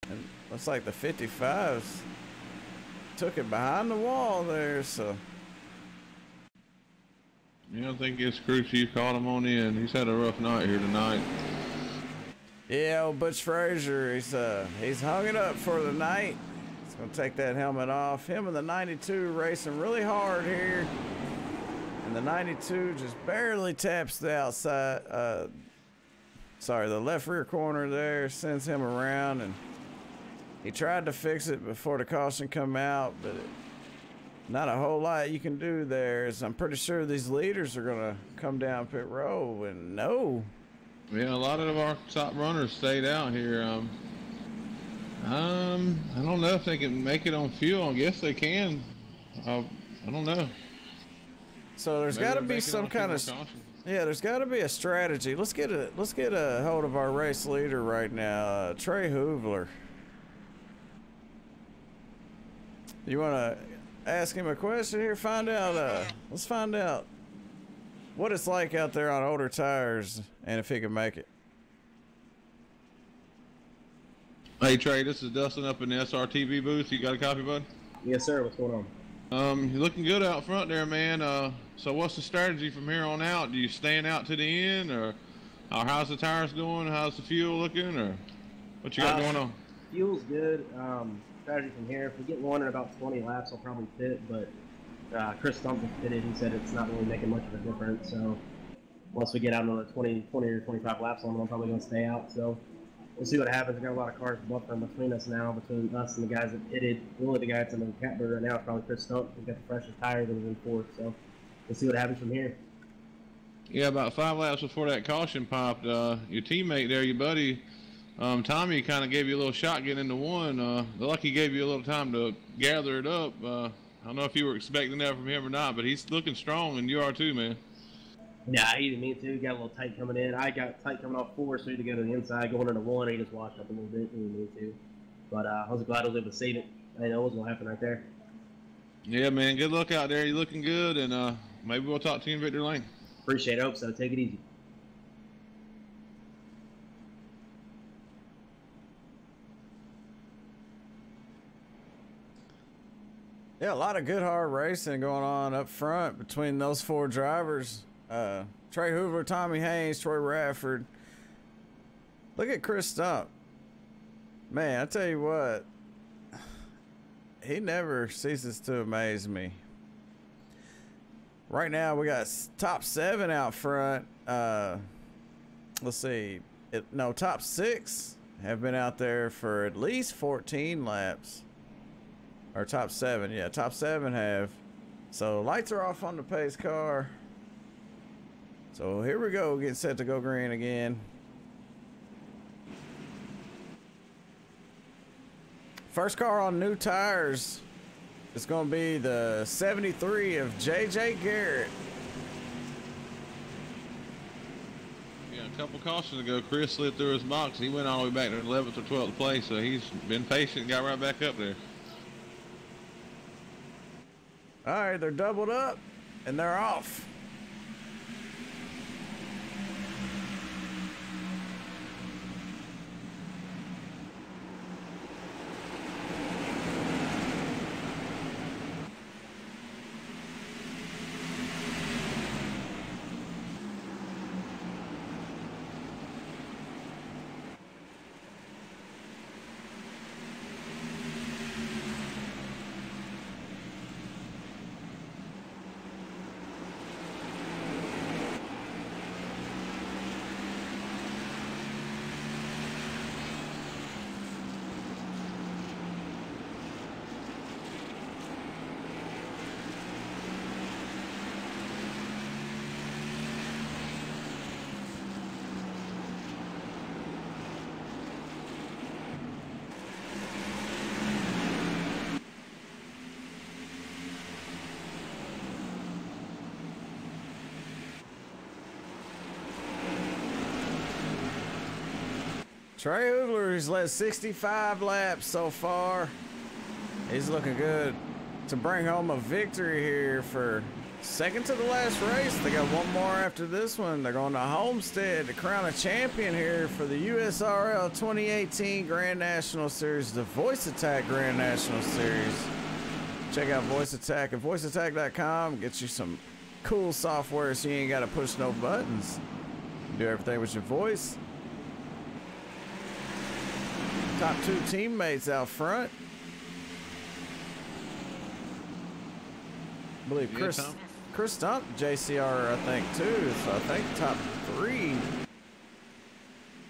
And looks like the 55s took it behind the wall there, so. Yeah, I think his crew chief called him on in. He's had a rough night here tonight. Yeah, old Butch Frazier, he's hung it up for the night. He's gonna take that helmet off. Him and the 92 racing really hard here. And the 92 just barely taps the outside, the left rear corner there, sends him around, and he tried to fix it before the caution come out, but not a whole lot you can do there. As I'm pretty sure these leaders are gonna come down pit road, and no. Yeah, a lot of our top runners stayed out here. I don't know if they can make it on fuel. I guess they can. I don't know. So there's got to be some kind of, yeah, there's got to be a strategy. Let's get a hold of our race leader right now, Trey Hoovler. You want to ask him a question here? Find out. Let's find out what it's like out there on older tires, and if he can make it. Hey Trey, this is Dustin up in the SRTV booth. You got a copy, bud? Yes, sir. What's going on? You're looking good out front there, man. So what's the strategy from here on out? Do you stand out to the end, or how's the tires going? How's the fuel looking, or what you got going on? Fuel's good. Strategy from here, if we get one in about 20 laps, I'll probably pit, but Chris Stump just pitted. He said it's not really making much of a difference, so once we get out another 20 or 25 laps on them, I'm probably going to stay out. So we'll see what happens. We've got a lot of cars buffering between us now, between us and the guys that pitted. Really, the guy that's in the catbird right now is probably Chris Stump. He's got the freshest tires that was in fourth, so we'll see what happens from here. Yeah, about 5 laps before that caution popped, your teammate there, your buddy, Tommy, kind of gave you a little shot getting into one. The lucky gave you a little time to gather it up. I don't know if you were expecting that from him or not, but he's looking strong, and you are too, man. Yeah, he didn't mean to. He got a little tight coming in. I got tight coming off 4, so he had to go to the inside, going into 1. He just washed up a little bit. He didn't mean to. But I was glad I was able to save it. I didn't know what was going to happen right there. Yeah, man. Good luck out there. You're looking good, and maybe we'll talk to you in Victory Lane. Appreciate it. Hope so. Take it easy. Yeah, a lot of good hard racing going on up front between those 4 drivers. Trey Hoover, Tommy Haynes, Troy Radford. Look at Chris Stump. Man, I tell you what, he never ceases to amaze me. Right now, we got top 7 out front. Let's see. Top 6 have been out there for at least 14 laps. Or top 7, yeah, top 7 have. So lights are off on the pace car. So here we go, getting set to go green again. First car on new tires is going to be the 73 of JJ Garrett. Yeah, a couple cautions ago, Chris slid through his box. He went all the way back to 11th or 12th place, so he's been patient and got right back up there. All right, they're doubled up, and they're off. Trey Hoogler, he's led 65 laps so far. He's looking good to bring home a victory here for second to the last race. They got one more after this one. They're going to Homestead to crown a champion here for the USRL 2018 Grand National Series, the Voice Attack Grand National Series. Check out Voice Attack at voiceattack.com. Get you some cool software so you ain't got to push no buttons. Do everything with your voice. Top 2 teammates out front. I believe Chris stumped JCR, I think, too. So I think top 3.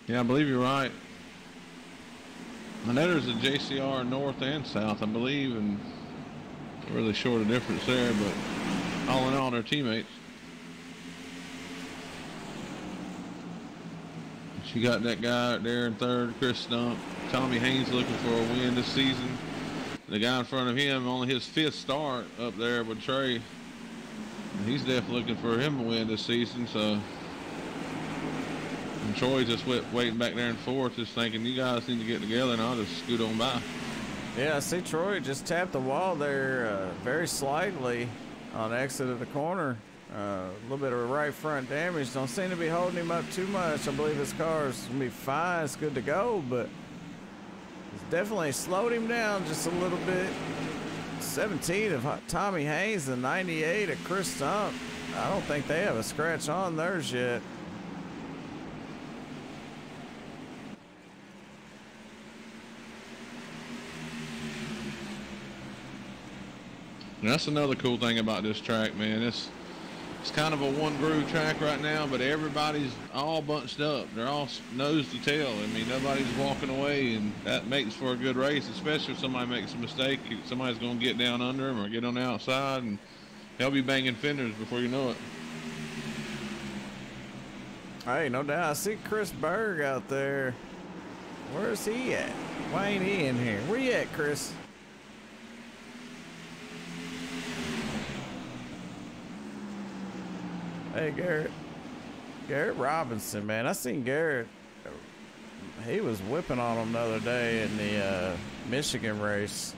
Yeah, I believe you're right. I know there's a JCR north and south, I believe, and really short a difference there, but all in all, they're teammates. She got that guy out there in third, Chris Stump. Tommy Haynes looking for a win this season. The guy in front of him, only his 5th start up there with Trey. He's definitely looking for him a win this season, so. And Troy's just waiting back there in 4th, just thinking, you guys need to get together, and I'll just scoot on by. Yeah, I see Troy just tapped the wall there very slightly on exit of the corner. A little bit of right front damage. Don't seem to be holding him up too much. I believe his car is going to be fine. It's good to go, but it's definitely slowed him down just a little bit. 17 of Tommy Haynes and 98 of Chris Stump. I don't think they have a scratch on theirs yet. And that's another cool thing about this track, man. It's kind of a one groove track right now, but everybody's all bunched up. They're all nose to tail. I mean, nobody's walking away, and that makes for a good race, especially if somebody makes a mistake. Somebody's going to get down under them or get on the outside, and they'll be banging fenders before you know it. Hey, no doubt. I see Chris Berg out there. Where's he at? Why ain't he in here? Where you at, Chris? Hey, Garrett Robinson, man. I seen Garrett. He was whipping on him the other day in the Michigan race.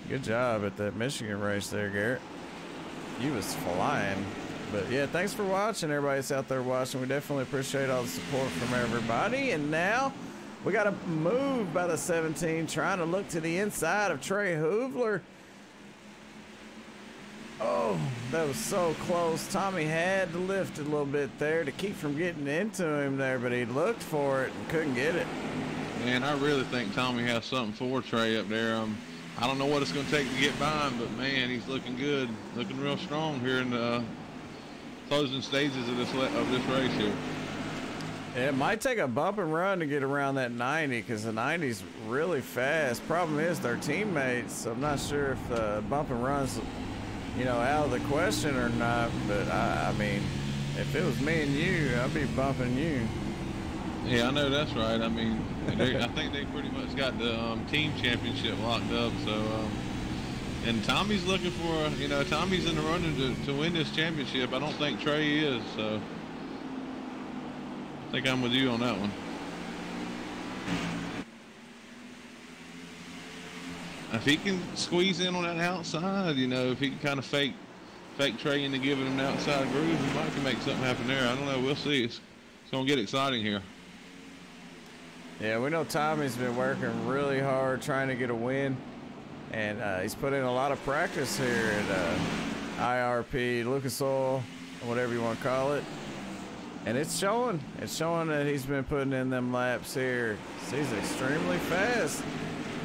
Good job at that Michigan race there, Garrett. You was flying. But yeah, thanks for watching, everybody that's out there watching. We definitely appreciate all the support from everybody. And now we got to move by the 17, trying to look to the inside of Trey Hoogler. Oh, that was so close. Tommy had to lift it a little bit there to keep from getting into him there, but he looked for it and couldn't get it. Man, I really think Tommy has something for Trey up there. I don't know what it's going to take to get by him, but man, he's looking good, looking real strong here in the closing stages of this race here. It might take a bump and run to get around that 90 because the 90's really fast. Problem is they're teammates, so I'm not sure if the bump and run's, you know, out of the question or not. But I mean, if it was me and you, I'd be bumping you. Yeah, I know that's right. I mean, I think they pretty much got the team championship locked up. So, and Tommy's looking for, you know, Tommy's in the running to win this championship. I don't think Trey is. So, I think I'm with you on that one. If he can squeeze in on that outside, you know, if he can kind of fake Trey into giving him the outside groove, he might can make something happen there. I don't know. We'll see. It's going to get exciting here. Yeah, we know Tommy's been working really hard trying to get a win, and he's put in a lot of practice here at IRP, Lucas Oil, whatever you want to call it. And it's showing. It's showing that he's been putting in them laps here. He's extremely fast.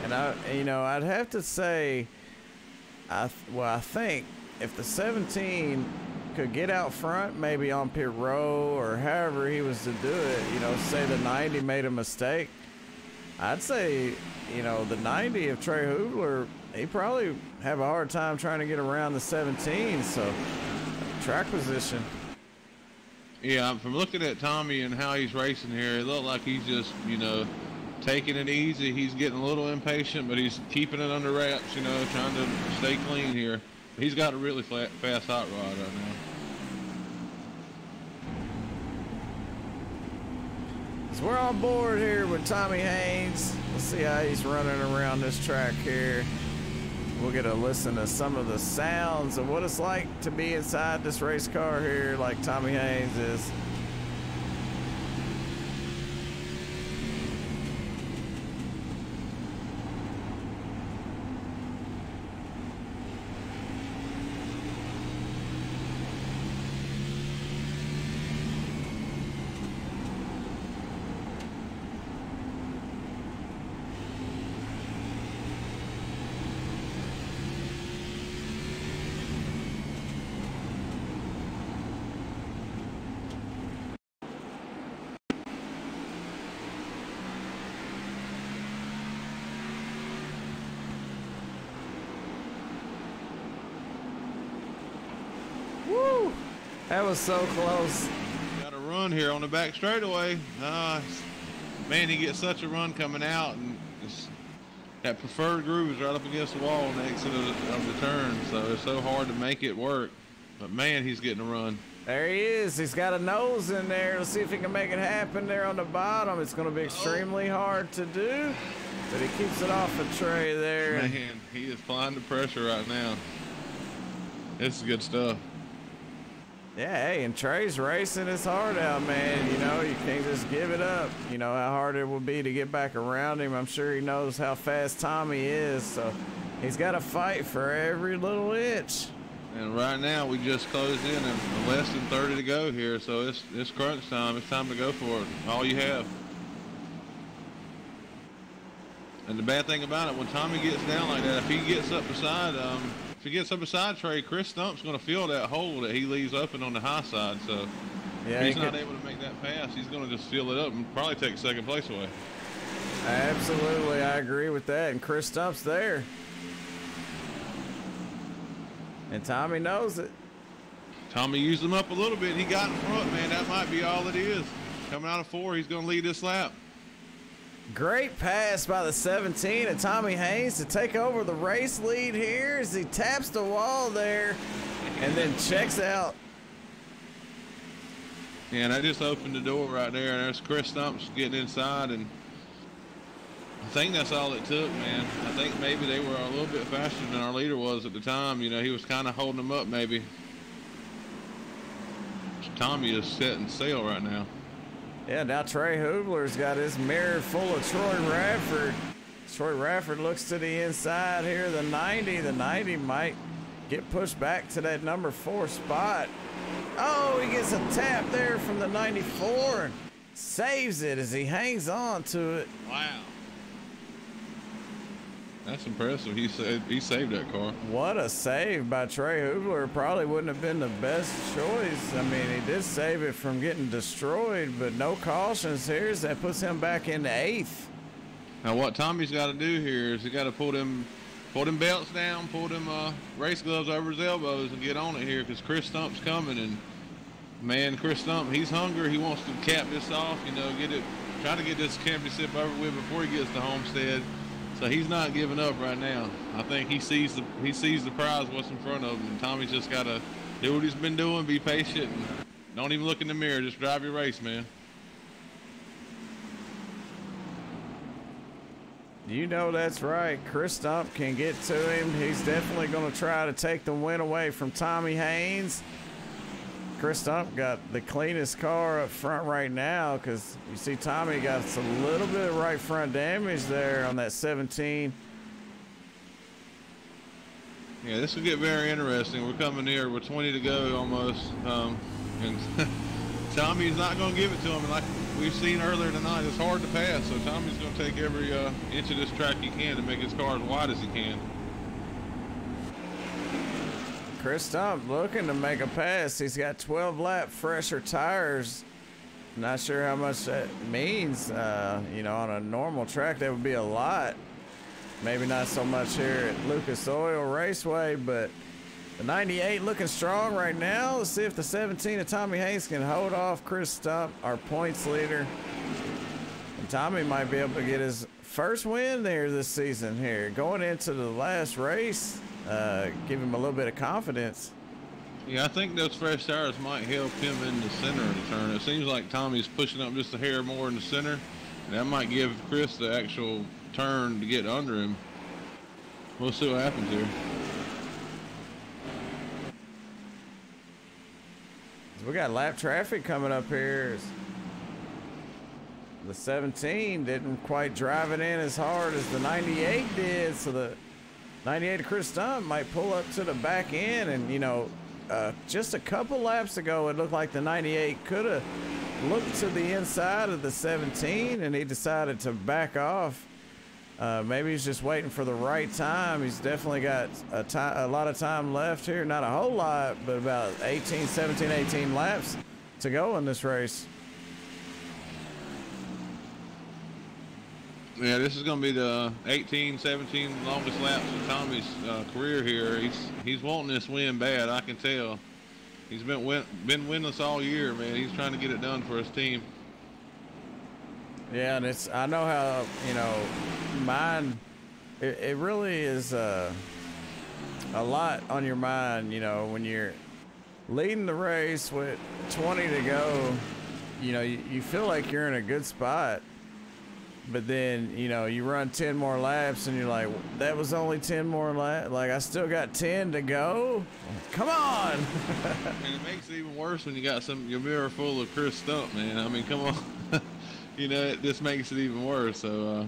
And I'd have to say, I think if the 17 could get out front, maybe on pit row or however he was to do it, you know, say the 90 made a mistake, I'd say, you know, the 90 of Trey Hoogler, he probably have a hard time trying to get around the 17. So track position. Yeah, from looking at Tommy and how he's racing here, it looked like he's just, you know, taking it easy. He's getting a little impatient, but he's keeping it under wraps, you know, trying to stay clean here. He's got a really fast hot rod right now. So we're on board here with Tommy Haynes. Let's see how he's running around this track here. We'll get a listen to some of the sounds of what it's like to be inside this race car here like Tommy Haynes is. Woo! That was so close. Got a run here on the back straightaway. Man, he gets such a run coming out, and that preferred groove is right up against the wall on the exit of the turn, so it's so hard to make it work. But man, he's getting a run. There he is. He's got a nose in there. Let's see if he can make it happen there on the bottom. It's going to be extremely hard to do, but he keeps it off the tray there. Man, he is applying the pressure right now. This is good stuff. Yeah, hey, and Trey's racing his heart out, man. You know, you can't just give it up. You know how hard it will be to get back around him. I'm sure he knows how fast Tommy is, so he's got to fight for every little inch. And right now, we just closed in and less than 30 to go here, so it's crunch time. It's time to go for it. All you have. And the bad thing about it, when Tommy gets down like that, if he gets up beside Trey, Chris Stump's going to fill that hole that he leaves open on the high side. So yeah, if he's not able to make that pass, he's going to just fill it up and probably take second place away. Absolutely, I agree with that. And Chris Stump's there. And Tommy knows it. Tommy used him up a little bit. He got in front, man. That might be all it is. Coming out of 4, he's going to lead this lap. Great pass by the 17 and Tommy Haynes to take over the race lead here as he taps the wall there and then checks out. Yeah, and that just opened the door right there. And there's Chris Stumps getting inside, and I think that's all it took, man. I think maybe they were a little bit faster than our leader was at the time. You know, he was kind of holding them up maybe. Tommy is setting sail right now. Yeah, now Trey Hubler's got his mirror full of Troy Radford. Troy Radford looks to the inside here, the 90. The 90 might get pushed back to that number 4 spot. Oh, he gets a tap there from the 94 and saves it as he hangs on to it. Wow. That's impressive. He saved that car. What a save by Trey Hubler. Probably wouldn't have been the best choice. I mean, he did save it from getting destroyed, but no cautions here. That puts him back into 8th. Now what Tommy's got to do here is he got to pull them belts down, pull them race gloves over his elbows and get on it here, because Chris Stump's coming. And man, Chris Stump, he's hungry. He wants to cap this off, you know, try to get this championship over with before he gets to Homestead. So he's not giving up right now. I think he sees the prize, what's in front of him, and Tommy's just got to do what he's been doing, be patient, and don't even look in the mirror. Just drive your race, man. You know that's right. Chris Stump can get to him. He's definitely going to try to take the win away from Tommy Haynes. Chris Stump got the cleanest car up front right now, because you see Tommy got a little bit of right front damage there on that 17. Yeah, this will get very interesting. We're coming here with 20 to go almost. And Tommy's not going to give it to him. And like we've seen earlier tonight, it's hard to pass. So Tommy's going to take every inch of this track he can to make his car as wide as he can. Chris Stump looking to make a pass. He's got 12-lap fresher tires. Not sure how much that means. You know, on a normal track, that would be a lot. Maybe not so much here at Lucas Oil Raceway, but the 98 looking strong right now. Let's see if the 17 of Tommy Haynes can hold off Chris Stump, our points leader. And Tommy might be able to get his first win there this season here. Going into the last race, give him a little bit of confidence. Yeah, I think those fresh tires might help him in the center of the turn. It seems like Tommy's pushing up just a hair more in the center. And that might give Chris the actual turn to get under him. We'll see what happens here. We got lap traffic coming up here. The 17 didn't quite drive it in as hard as the 98 did, so the 98 of Chris Stump might pull up to the back end. And you know, just a couple laps ago it looked like the 98 could have looked to the inside of the 17, and he decided to back off. Maybe he's just waiting for the right time. He's definitely got a lot of time left here. Not a whole lot, but about 17, 18 laps to go in this race. Yeah, this is going to be the 18, 17 longest laps of Tommy's career here. He's wanting this win bad, I can tell. He's been winless all year, man. He's trying to get it done for his team. Yeah, and I know how, you know, mine, it really is a lot on your mind, you know, when you're leading the race with 20 to go. You know, you feel like you're in a good spot, but then, you know, you run 10 more laps and you're like, that was only 10 more laps. Like, I still got 10 to go. Come on. And it makes it even worse when you got your mirror full of Chris Stump, man. I mean, come on. You know, this makes it even worse. So,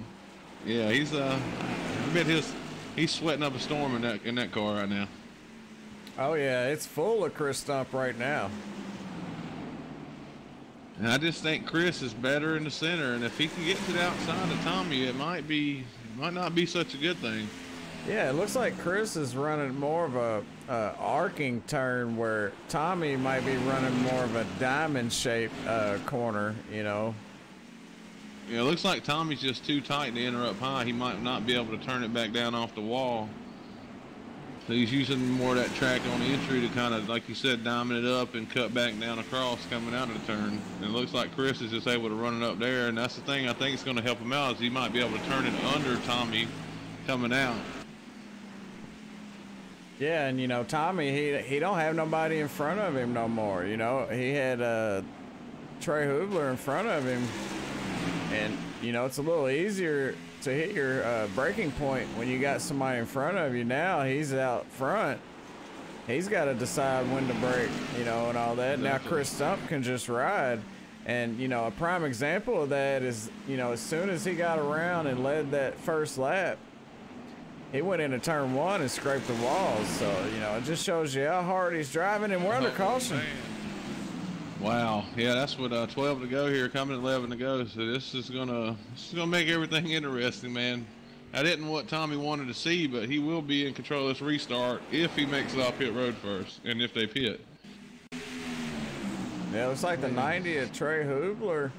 yeah, I bet he's sweating up a storm in that car right now. Oh yeah, it's full of Chris Stump right now. And I just think Chris is better in the center, and if he can get to the outside of Tommy, it might not be such a good thing. Yeah, it looks like Chris is running more of a arcing turn, where Tommy might be running more of a diamond-shaped corner, you know. Yeah, it looks like Tommy's just too tight to enter up high. He might not be able to turn it back down off the wall. So he's using more of that track on the entry to kind of, like you said, diamond it up and cut back down across coming out of the turn. And it looks like Chris is just able to run it up there. And that's the thing I think is going to help him out, is he might be able to turn it under Tommy coming out. Yeah, and you know, Tommy, he don't have nobody in front of him no more. You know, he had Trey Hubler in front of him. And, you know, it's a little easier to hit your braking point when you got somebody in front of you. Now he's out front. He's got to decide when to brake, you know, and all that. Now Chris Stump can just ride. And, you know, a prime example of that is, you know, as soon as he got around and led that first lap, he went into turn one and scraped the walls. So, you know, it just shows you how hard he's driving, and we're under caution. Man. Wow, yeah, that's what 12 to go here, coming 11 to go. So this is gonna make everything interesting, man. I didn't what Tommy wanted to see, but he will be in control of this restart if he makes it off pit road first, and if they pit. Yeah, it looks like the 90 of Trey Hubler.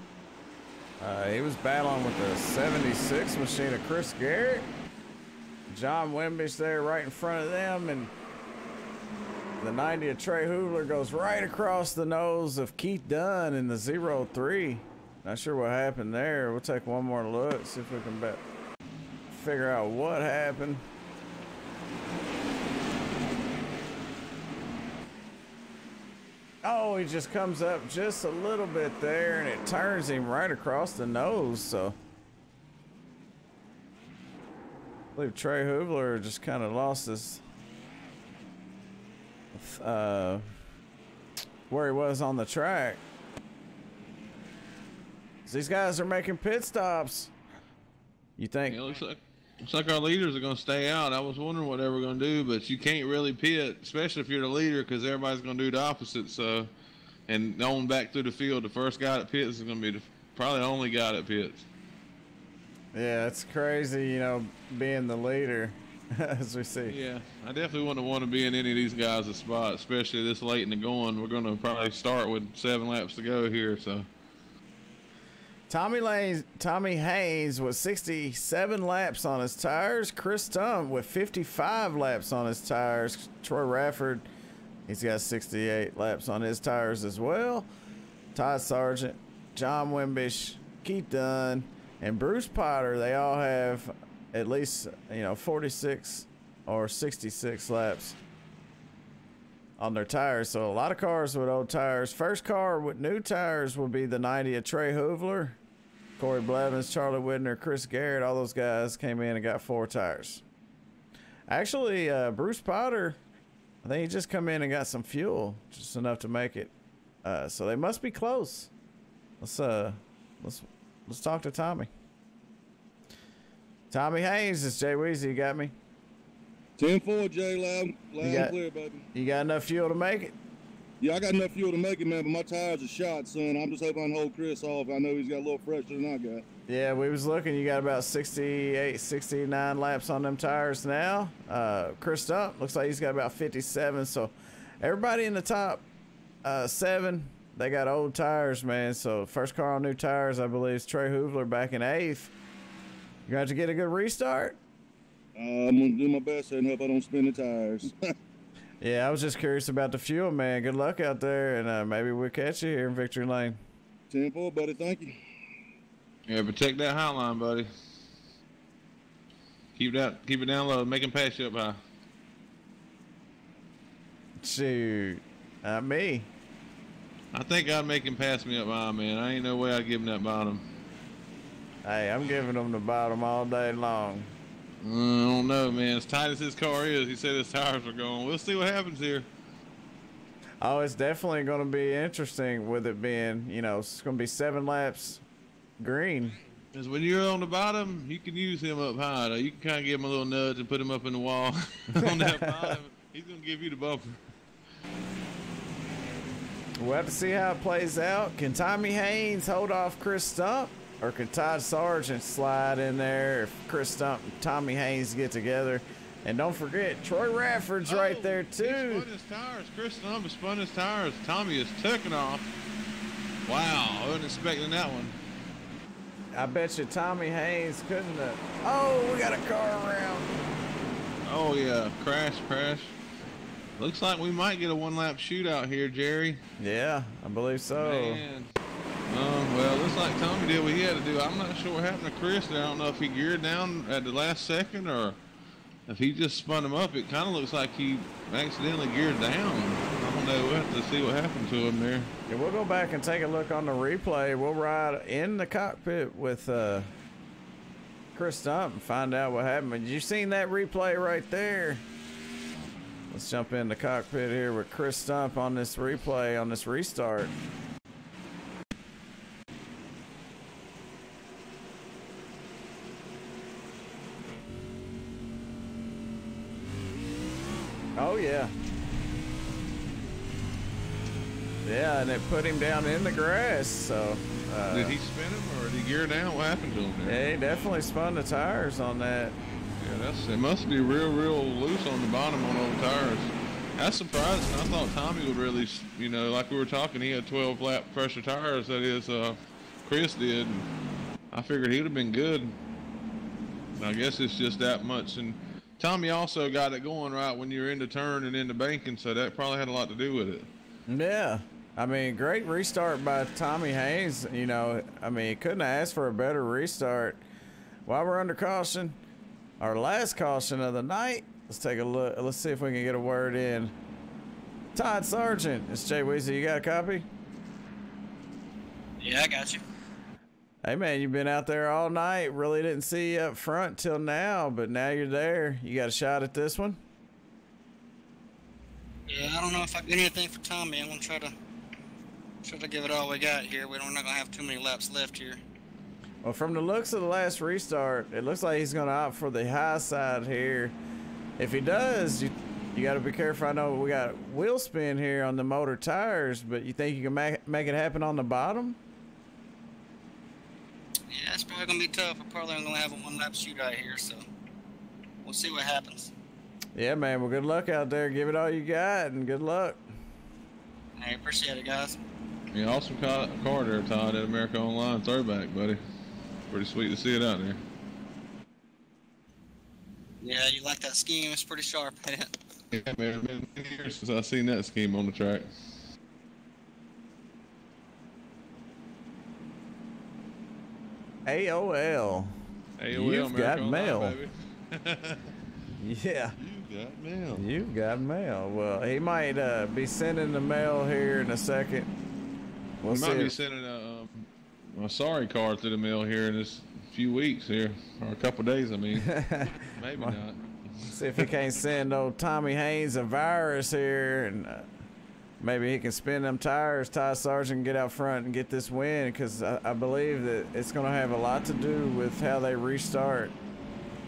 He was battling with the 76 machine of Chris Garrett. John Wimbish there right in front of them, and the 90 of Trey Hubler goes right across the nose of Keith Dunn in the 03. Not sure what happened there. We'll take one more look, see if we can figure out what happened. Oh, he just comes up just a little bit there, and it turns him right across the nose. So I believe Trey Hubler just kind of lost his where he was on the track. These guys are making pit stops. You think? Yeah, looks like our leaders are going to stay out. I was wondering what they were going to do, but you can't really pit, especially if you're the leader, because everybody's going to do the opposite. So, and going back through the field, the first guy that pits is going to be probably the only guy that pits. Yeah, it's crazy, you know, being the leader. As we see. Yeah, I definitely wouldn't want to be in any of these guys' spot, especially this late in the going. We're going to probably start with 7 laps to go here. So Tommy Haynes with 67 laps on his tires. Chris Stump with 55 laps on his tires. Troy Rafford, he's got 68 laps on his tires as well. Todd Sargent, John Wimbish, Keith Dunn, and Bruce Potter, they all have at least, you know, 46 or 66 laps on their tires. So a lot of cars with old tires. First car with new tires will be the 90 of Trey Hoovler, Corey Blevins, Charlie Whitner, Chris Garrett. All those guys came in and got 4 tires. Actually, Bruce Potter, I think he just come in and got some fuel, just enough to make it. So they must be close. Let's talk to Tommy. Tommy Haynes, it's Jay Weezy. You got me? 10-4, Jay, loud and clear, baby. You got enough fuel to make it? Yeah, I got enough fuel to make it, man, but my tires are shot, son. I'm just hoping I can hold Chris off. I know he's got a little fresher than I got. Yeah, we was looking. You got about 68, 69 laps on them tires now. Chris Stump looks like he's got about 57. So everybody in the top 7, they got old tires, man. So first car on new tires, I believe, is Trey Hoovler back in 8th. You got to get a good restart? I'm going to do my best and hope I don't spin the tires. Yeah, I was just curious about the fuel, man. Good luck out there, and maybe we'll catch you here in Victory Lane. 10-4, buddy. Thank you. Yeah, protect that high line, buddy. Keep it down low. Make him pass you up high. Shoot, not me. I think I'd make him pass me up high, man. I ain't no way I'd give him that bottom. Hey, I'm giving him the bottom all day long. I don't know, man. As tight as his car is, he said his tires are going. We'll see what happens here. Oh, it's definitely going to be interesting with it being, you know, it's going to be 7 laps green. Because when you're on the bottom, you can use him up high. Though. You can kind of give him a little nudge and put him up in the wall. On that bottom, he's going to give you the bumper. We'll have to see how it plays out. Can Tommy Haynes hold off Chris Stump? Or could Todd Sargent slide in there if Chris Stump and Tommy Haynes get together? And don't forget, Troy Radford's right there, too. He spun his tires. Chris Stump has spun his tires. Tommy is tucking off. Wow, I wasn't expecting that one. I bet you Tommy Haynes couldn't have. Oh, we got a car around. Oh, yeah. Crash. Looks like we might get a 1-lap shootout here, Jerry. Yeah, I believe so. Man. Well, looks like Tommy did what he had to do. I'm not sure what happened to Chris there. I don't know if he geared down at the last second or if he just spun him up. It kind of looks like he accidentally geared down. I don't know. We'll have to see what happened to him there. Yeah, we'll go back and take a look on the replay. We'll ride in the cockpit with Chris Stump and find out what happened. But you seen that replay right there? Let's jump in the cockpit here with Chris Stump on this replay, on this restart. Oh, yeah. Yeah, and it put him down in the grass, so... did he spin him, or did he gear down? What happened to him there? Yeah, he definitely spun the tires on that. Yeah, it must be real loose on the bottom on old tires. That's surprising. I thought Tommy would really, you know, like we were talking, he had 12-lap pressure tires, that is, Chris did. I figured he would have been good. I guess it's just that much, and Tommy also got it going right when you're in the turn and in the banking, so that probably had a lot to do with it. Yeah. I mean, great restart by Tommy Haynes. You know, I mean, he couldn't have asked for a better restart. While we're under caution, our last caution of the night, let's take a look. Let's see if we can get a word in. Todd Sargent, it's Jay Weezy. You got a copy? Yeah, I got you. Hey, man, you've been out there all night. Really didn't see you up front till now, but now you're there. You got a shot at this one? Yeah, I don't know if I get anything for Tommy. I'm going to try to give it all we got here. We're not going to have too many laps left here. Well, from the looks of the last restart, it looks like he's going to opt for the high side here. If he does, you got to be careful. I know we got wheel spin here on the motor tires, but you think you can make it happen on the bottom? Yeah, it's probably going to be tough. We're probably going to have a 1-lap shootout here, so we'll see what happens. Yeah, man. Well, good luck out there. Give it all you got, and good luck. I appreciate it, guys. Yeah, awesome car there, Todd, at America Online throwback, buddy. Pretty sweet to see it out there. Yeah, you like that scheme? It's pretty sharp, ain't it? Yeah, man. It's been many years since I've seen that scheme on the track. AOL. AOL, You've America got Online, mail. baby. Yeah. You got mail. You've got mail. Well, he might be sending the mail here in a second. He might be sending a sorry card through the mail here in this few weeks here, or a couple days, I mean. Maybe not. See if he can't send old Tommy Haynes a virus here, and maybe he can spin them tires, Todd Sargent, get out front and get this win, because I believe that it's going to have a lot to do with how they restart,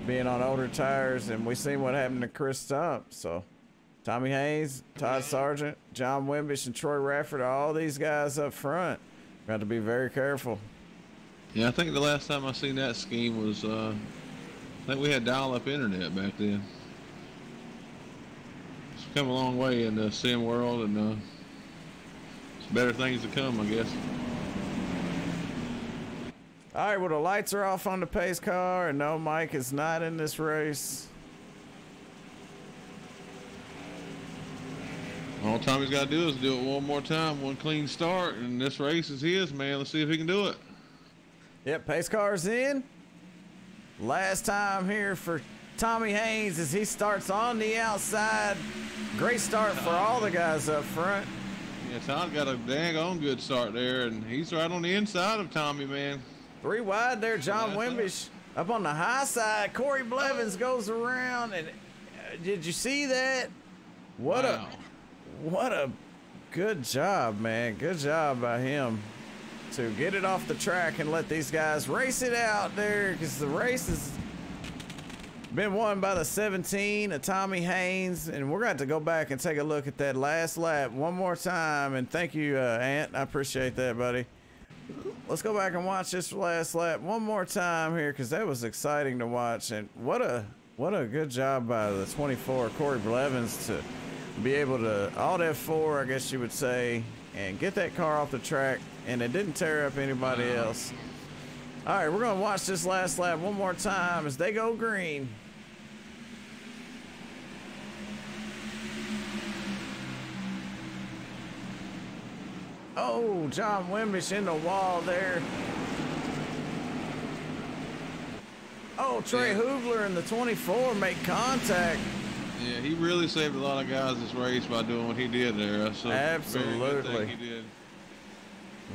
being on older tires, and we seen what happened to Chris Stump. So Tommy Haynes, Todd Sargent, John Wimbish, and Troy Rafford, all these guys up front, got to be very careful. Yeah, I think the last time I seen that scheme was, I think we had dial-up internet back then. It's come a long way in the sim world, and it's better things to come, I guess. All right, well, the lights are off on the pace car, and no, Mike is not in this race. All Tommy's got to do is do it one more time, one clean start, and this race is his, man. Let's see if he can do it. Yep, pace car's in. Last time here for Tommy Haynes as he starts on the outside. Great start for all the guys up front. Yeah, Todd got a dang-on good start there, and he's right on the inside of Tommy, man. 3 wide there, John Wimbish up on the high side. Corey Blevins goes around, and did you see that? What a good job, man. Good job by him to get it off the track and let these guys race it out there, because the race has been won by the 17 of Tommy Haynes, and we're going to have to go back and take a look at that last lap one more time. And thank you, Ant. I appreciate that, buddy. Let's go back and watch this last lap one more time here, because that was exciting to watch. And what a good job by the 24 Corey Blevins to be able to alt F4, I guess you would say, and get that car off the track, and it didn't tear up anybody else. All right, we're gonna watch this last lap one more time as they go green. Oh, John Wimbish in the wall there. Oh, Trey Hoovler in the 24 make contact. Yeah, he really saved a lot of guys this race by doing what he did there. That's a absolutely very good thing he did.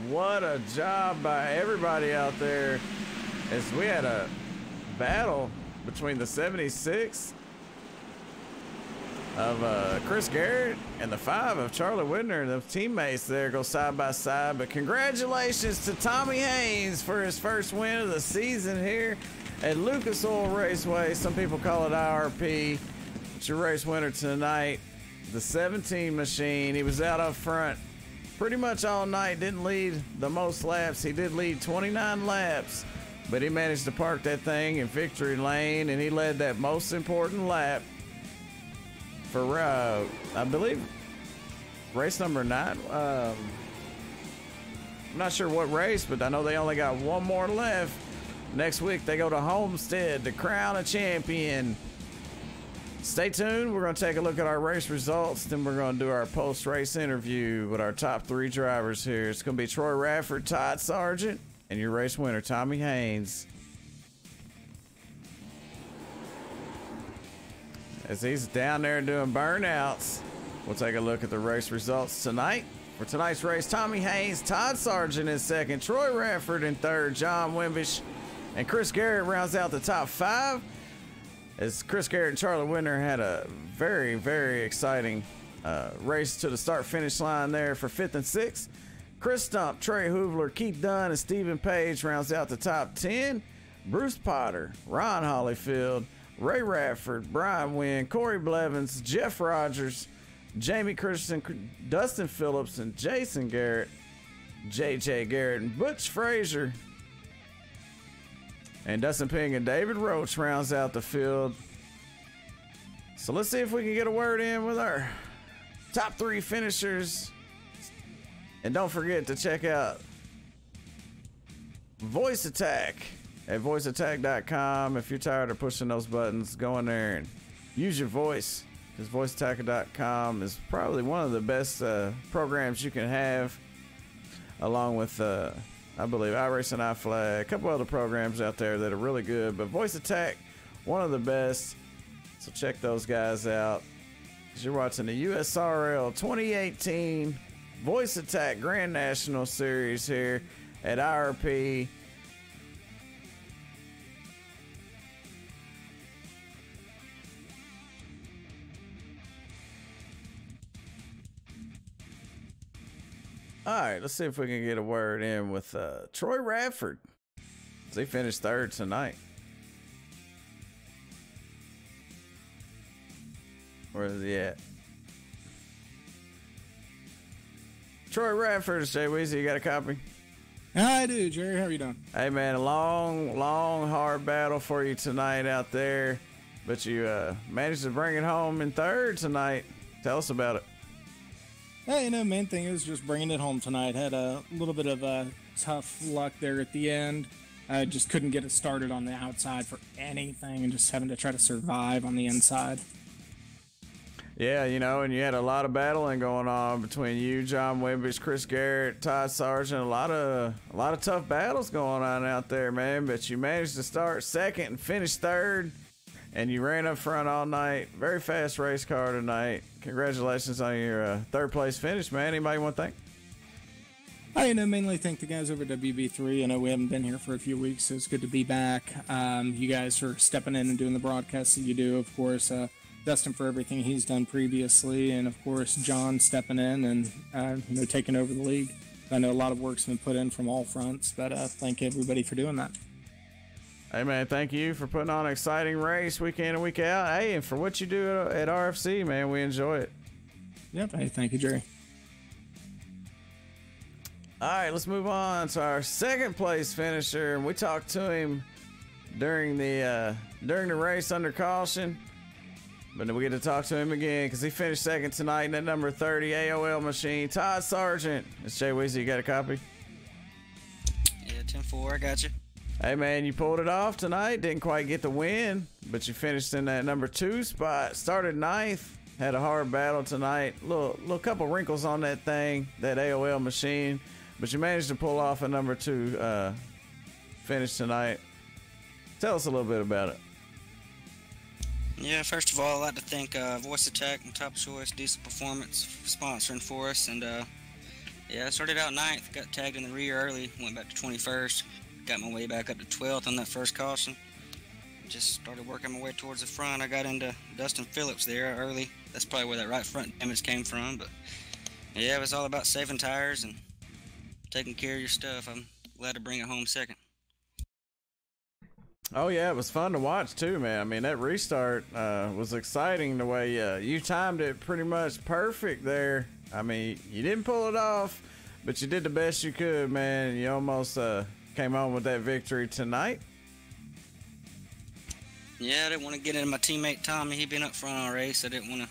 What a job by everybody out there, as we had a battle between the 76 of Chris Garrett and the 5 of Charlie Widner. The teammates there go side by side. But congratulations to Tommy Haynes for his first win of the season here at Lucas Oil Raceway. Some people call it IRP. It's your race winner tonight, the 17 machine. He was out up front pretty much all night, didn't lead the most laps. He did lead 29 laps, but he managed to park that thing in victory lane, and he led that most important lap for, I believe, race number 9. I'm not sure what race, but I know they only got one more left. Next week, they go to Homestead to crown a champion. Stay tuned. We're going to take a look at our race results. Then we're going to do our post-race interview with our top 3 drivers here. It's going to be Troy Rafford, Todd Sargent, and your race winner, Tommy Haynes. As he's down there doing burnouts, we'll take a look at the race results tonight. For tonight's race, Tommy Haynes, Todd Sargent in second, Troy Rafford in third, John Wimbish, and Chris Garrett rounds out the top 5. As Chris Garrett and Charlie Widner had a very, very exciting race to the start-finish line there for 5th and 6th. Chris Stump, Trey Hoovler, Keith Dunn, and Stephen Page rounds out the top 10. Bruce Potter, Ron Hollyfield, Ray Radford, Brian Wynn, Corey Blevins, Jeff Rogers, Jamie Christensen, Dustin Phillips, and Jason Garrett, JJ Garrett, and Butch Frazier. And Dustin Ping and David Roach rounds out the field. So let's see if we can get a word in with our top 3 finishers. And don't forget to check out Voice Attack at voiceattack.com. If you're tired of pushing those buttons, go in there and use your voice, because voiceattack.com is probably one of the best programs you can have, along with I believe iRacing, iFlag, a couple other programs out there that are really good. But Voice Attack, one of the best. So check those guys out. You're watching the USRL 2018 Voice Attack Grand National Series here at IRP. All right, let's see if we can get a word in with Troy Radford. He finished third tonight. Where is he at? Troy Radford, Jay Weezy, you got a copy? I do, Jerry. How are you doing? Hey, man, a long, hard battle for you tonight out there. But you managed to bring it home in third tonight. Tell us about it. Hey, main thing is just bringing it home tonight. Had a little bit of tough luck there at the end. I just couldn't get it started on the outside for anything and just having to try to survive on the inside. Yeah, and you had a lot of battling going on between you, John Wimbish, Chris Garrett, Todd Sargent. A lot of tough battles going on out there, man. But you managed to start second and finish third, and you ran up front all night. Very fast race car tonight. Congratulations on your third place finish, man. Anybody want to thank? I mainly thank the guys over at WB3. I know we haven't been here for a few weeks, so it's good to be back. You guys for stepping in and doing the broadcasts that you do, of course. Dustin for everything he's done previously, and of course John stepping in and taking over the league. I know a lot of work's been put in from all fronts, but thank everybody for doing that. Hey man, thank you for putting on an exciting race week in and week out. Hey, and for what you do at RFC, man, we enjoy it. Yep. Hey, thank you, Jerry. All right, let's move on to our second place finisher, and we talked to him during the race under caution. But then we get to talk to him again because he finished second tonight in that number 30 AOL machine. Todd Sargent. It's Jay Weezy. You got a copy? Yeah, 10-4. I got you. Hey, man, you pulled it off tonight. Didn't quite get the win, but you finished in that number 2 spot. Started ninth. Had a hard battle tonight. Little couple wrinkles on that thing, that AOL machine. But you managed to pull off a number 2 finish tonight. Tell us a little bit about it. Yeah, first of all, I'd like to thank Voice Attack and Top Choice Diesel Performance for sponsoring for us. And yeah, I started out 9th, got tagged in the rear early, went back to 21st, got my way back up to 12th on that first caution. Just started working my way towards the front. I got into Dustin Phillips there early. That's probably where that right front damage came from. But yeah, it was all about saving tires and taking care of your stuff. I'm glad to bring it home second. Oh yeah, it was fun to watch too, man. I mean, that restart was exciting the way you timed it pretty much perfect there. I mean, you didn't pull it off, but you did the best you could, man. You almost came home with that victory tonight. Yeah, I didn't want to get into my teammate Tommy. He'd been up front on a race. I didn't want to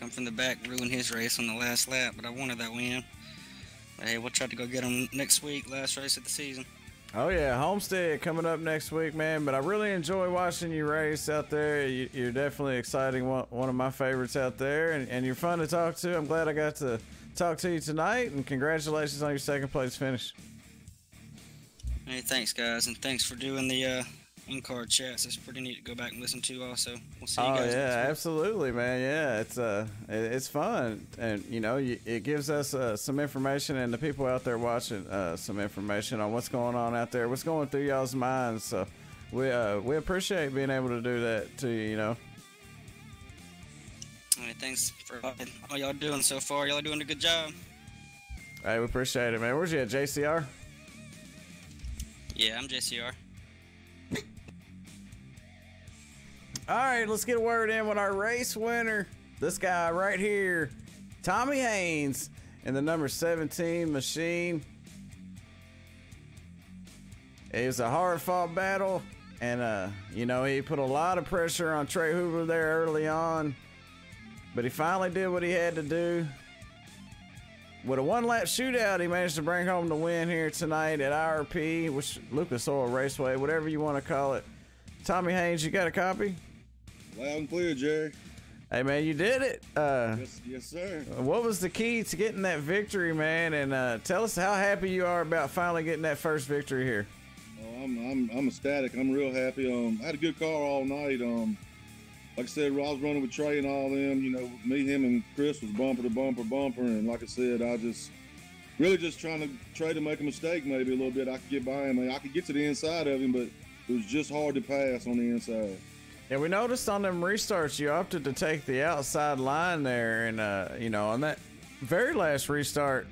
come from the back and ruin his race on the last lap, but I wanted that win. But hey, we'll try to go get him next week, last race of the season. Oh yeah, Homestead coming up next week, man. But I really enjoy watching you race out there. You're definitely exciting, one of my favorites out there, and you're fun to talk to. I'm glad I got to talk to you tonight, and congratulations on your second place finish. Hey, thanks guys, and thanks for doing the in-card chats. It's pretty neat to go back and listen to also. We'll see you guys yeah, next week. absolutely, man. Yeah, it's fun, and it gives us some information, and the people out there watching some information on what's going on out there, what's going through y'all's minds. So we appreciate being able to do that to you. All right, thanks for all y'all doing so far. Y'all are doing a good job. Hey, we appreciate it, man. Where's you at, JCR? Yeah, I'm JCR. All right, let's get a word in with our race winner. This guy right here, Tommy Haynes, in the number 17 machine. It was a hard-fought battle, and he put a lot of pressure on Trey Hoover there early on, but he finally did what he had to do. With a one-lap shootout, he managed to bring home the win here tonight at IRP, which Lucas Oil Raceway, whatever you want to call it. Tommy Haynes, you got a copy? Loud and clear, Jerry. Hey, man, you did it. Yes, sir. What was the key to getting that victory, man? And tell us how happy you are about finally getting that first victory here. Oh, I'm ecstatic. I'm real happy. I had a good car all night. like I said, I was running with Trey and all them. You know, me, him, and Chris was bumper to bumper. And like I said, I just really just trying to try to make a mistake maybe a little bit. I could get by him. I could get to the inside of him, but it was just hard to pass on the inside. Yeah, we noticed on them restarts you opted to take the outside line there, and you know, on that very last restart,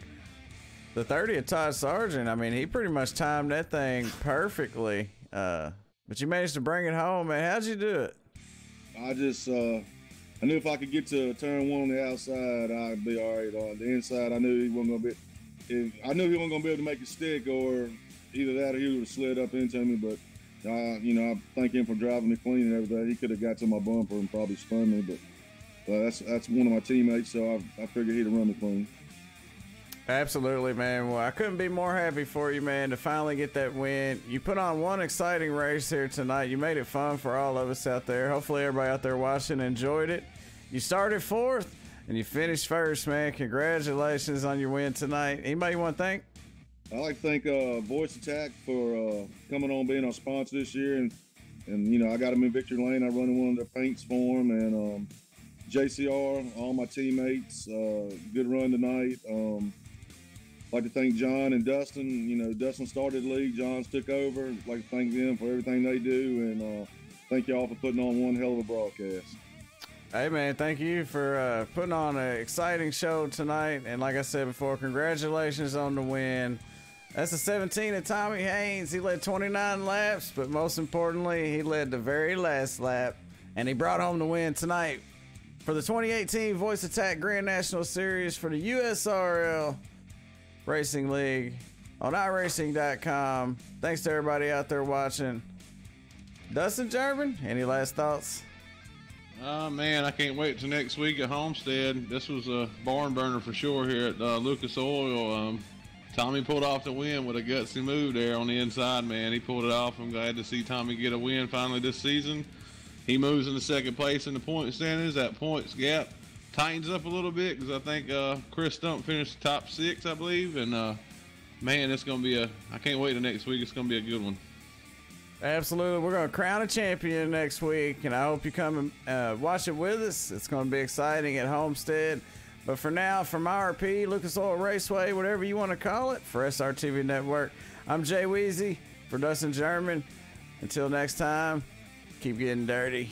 the 30 of Todd Sargent, I mean, he pretty much timed that thing perfectly. But you managed to bring it home, man. How'd you do it? I just, I knew if I could get to turn one on the outside, I'd be all right. On the inside, I knew he wasn't gonna be. I knew he wasn't gonna be able to make it stick, or either that or he would have slid up into me. But you know, I thank him for driving me clean and everything. He could have got to my bumper and probably spun me, but that's one of my teammates, so I figured he'd have run me clean. Absolutely, man. Well, I couldn't be more happy for you, man, to finally get that win. You put on one exciting race here tonight. You made it fun for all of us out there. Hopefully everybody out there watching enjoyed it. You started fourth and you finished first, man. Congratulations on your win tonight. Anybody you want to thank? I'd like to thank Voice Attack for coming on, being our sponsor this year. And you know, I got them in Victory Lane. I run in one of their paints for them. And JCR, all my teammates, good run tonight. I'd like to thank John and Dustin. You know, Dustin started the league. John's took over. I'd like to thank them for everything they do. And thank y'all for putting on one hell of a broadcast. Hey, man, thank you for putting on an exciting show tonight. And like I said before, congratulations on the win. That's the 17 of Tommy Haynes. He led 29 laps, but most importantly, he led the very last lap. And he brought home the win tonight for the 2018 Voice Attack Grand National Series for the USRL Racing League on iRacing.com. Thanks to everybody out there watching. Dustin German, any last thoughts? Man, I can't wait till next week at Homestead. This was a barn burner for sure here at Lucas Oil. Tommy pulled off the win with a gutsy move there on the inside, man. He pulled it off. I'm glad to see Tommy get a win finally this season. He moves into second place in the point standings. That points gap tightens up a little bit because I think Chris Stump finished top 6, I believe. And man, it's going to be I can't wait till next week. It's going to be a good one. Absolutely. We're going to crown a champion next week, and I hope you come and watch it with us. It's going to be exciting at Homestead. But for now, from IRP, Lucas Oil Raceway, whatever you want to call it, for SRTV Network, I'm Jay Weezy for Dustin German. Until next time, keep getting dirty.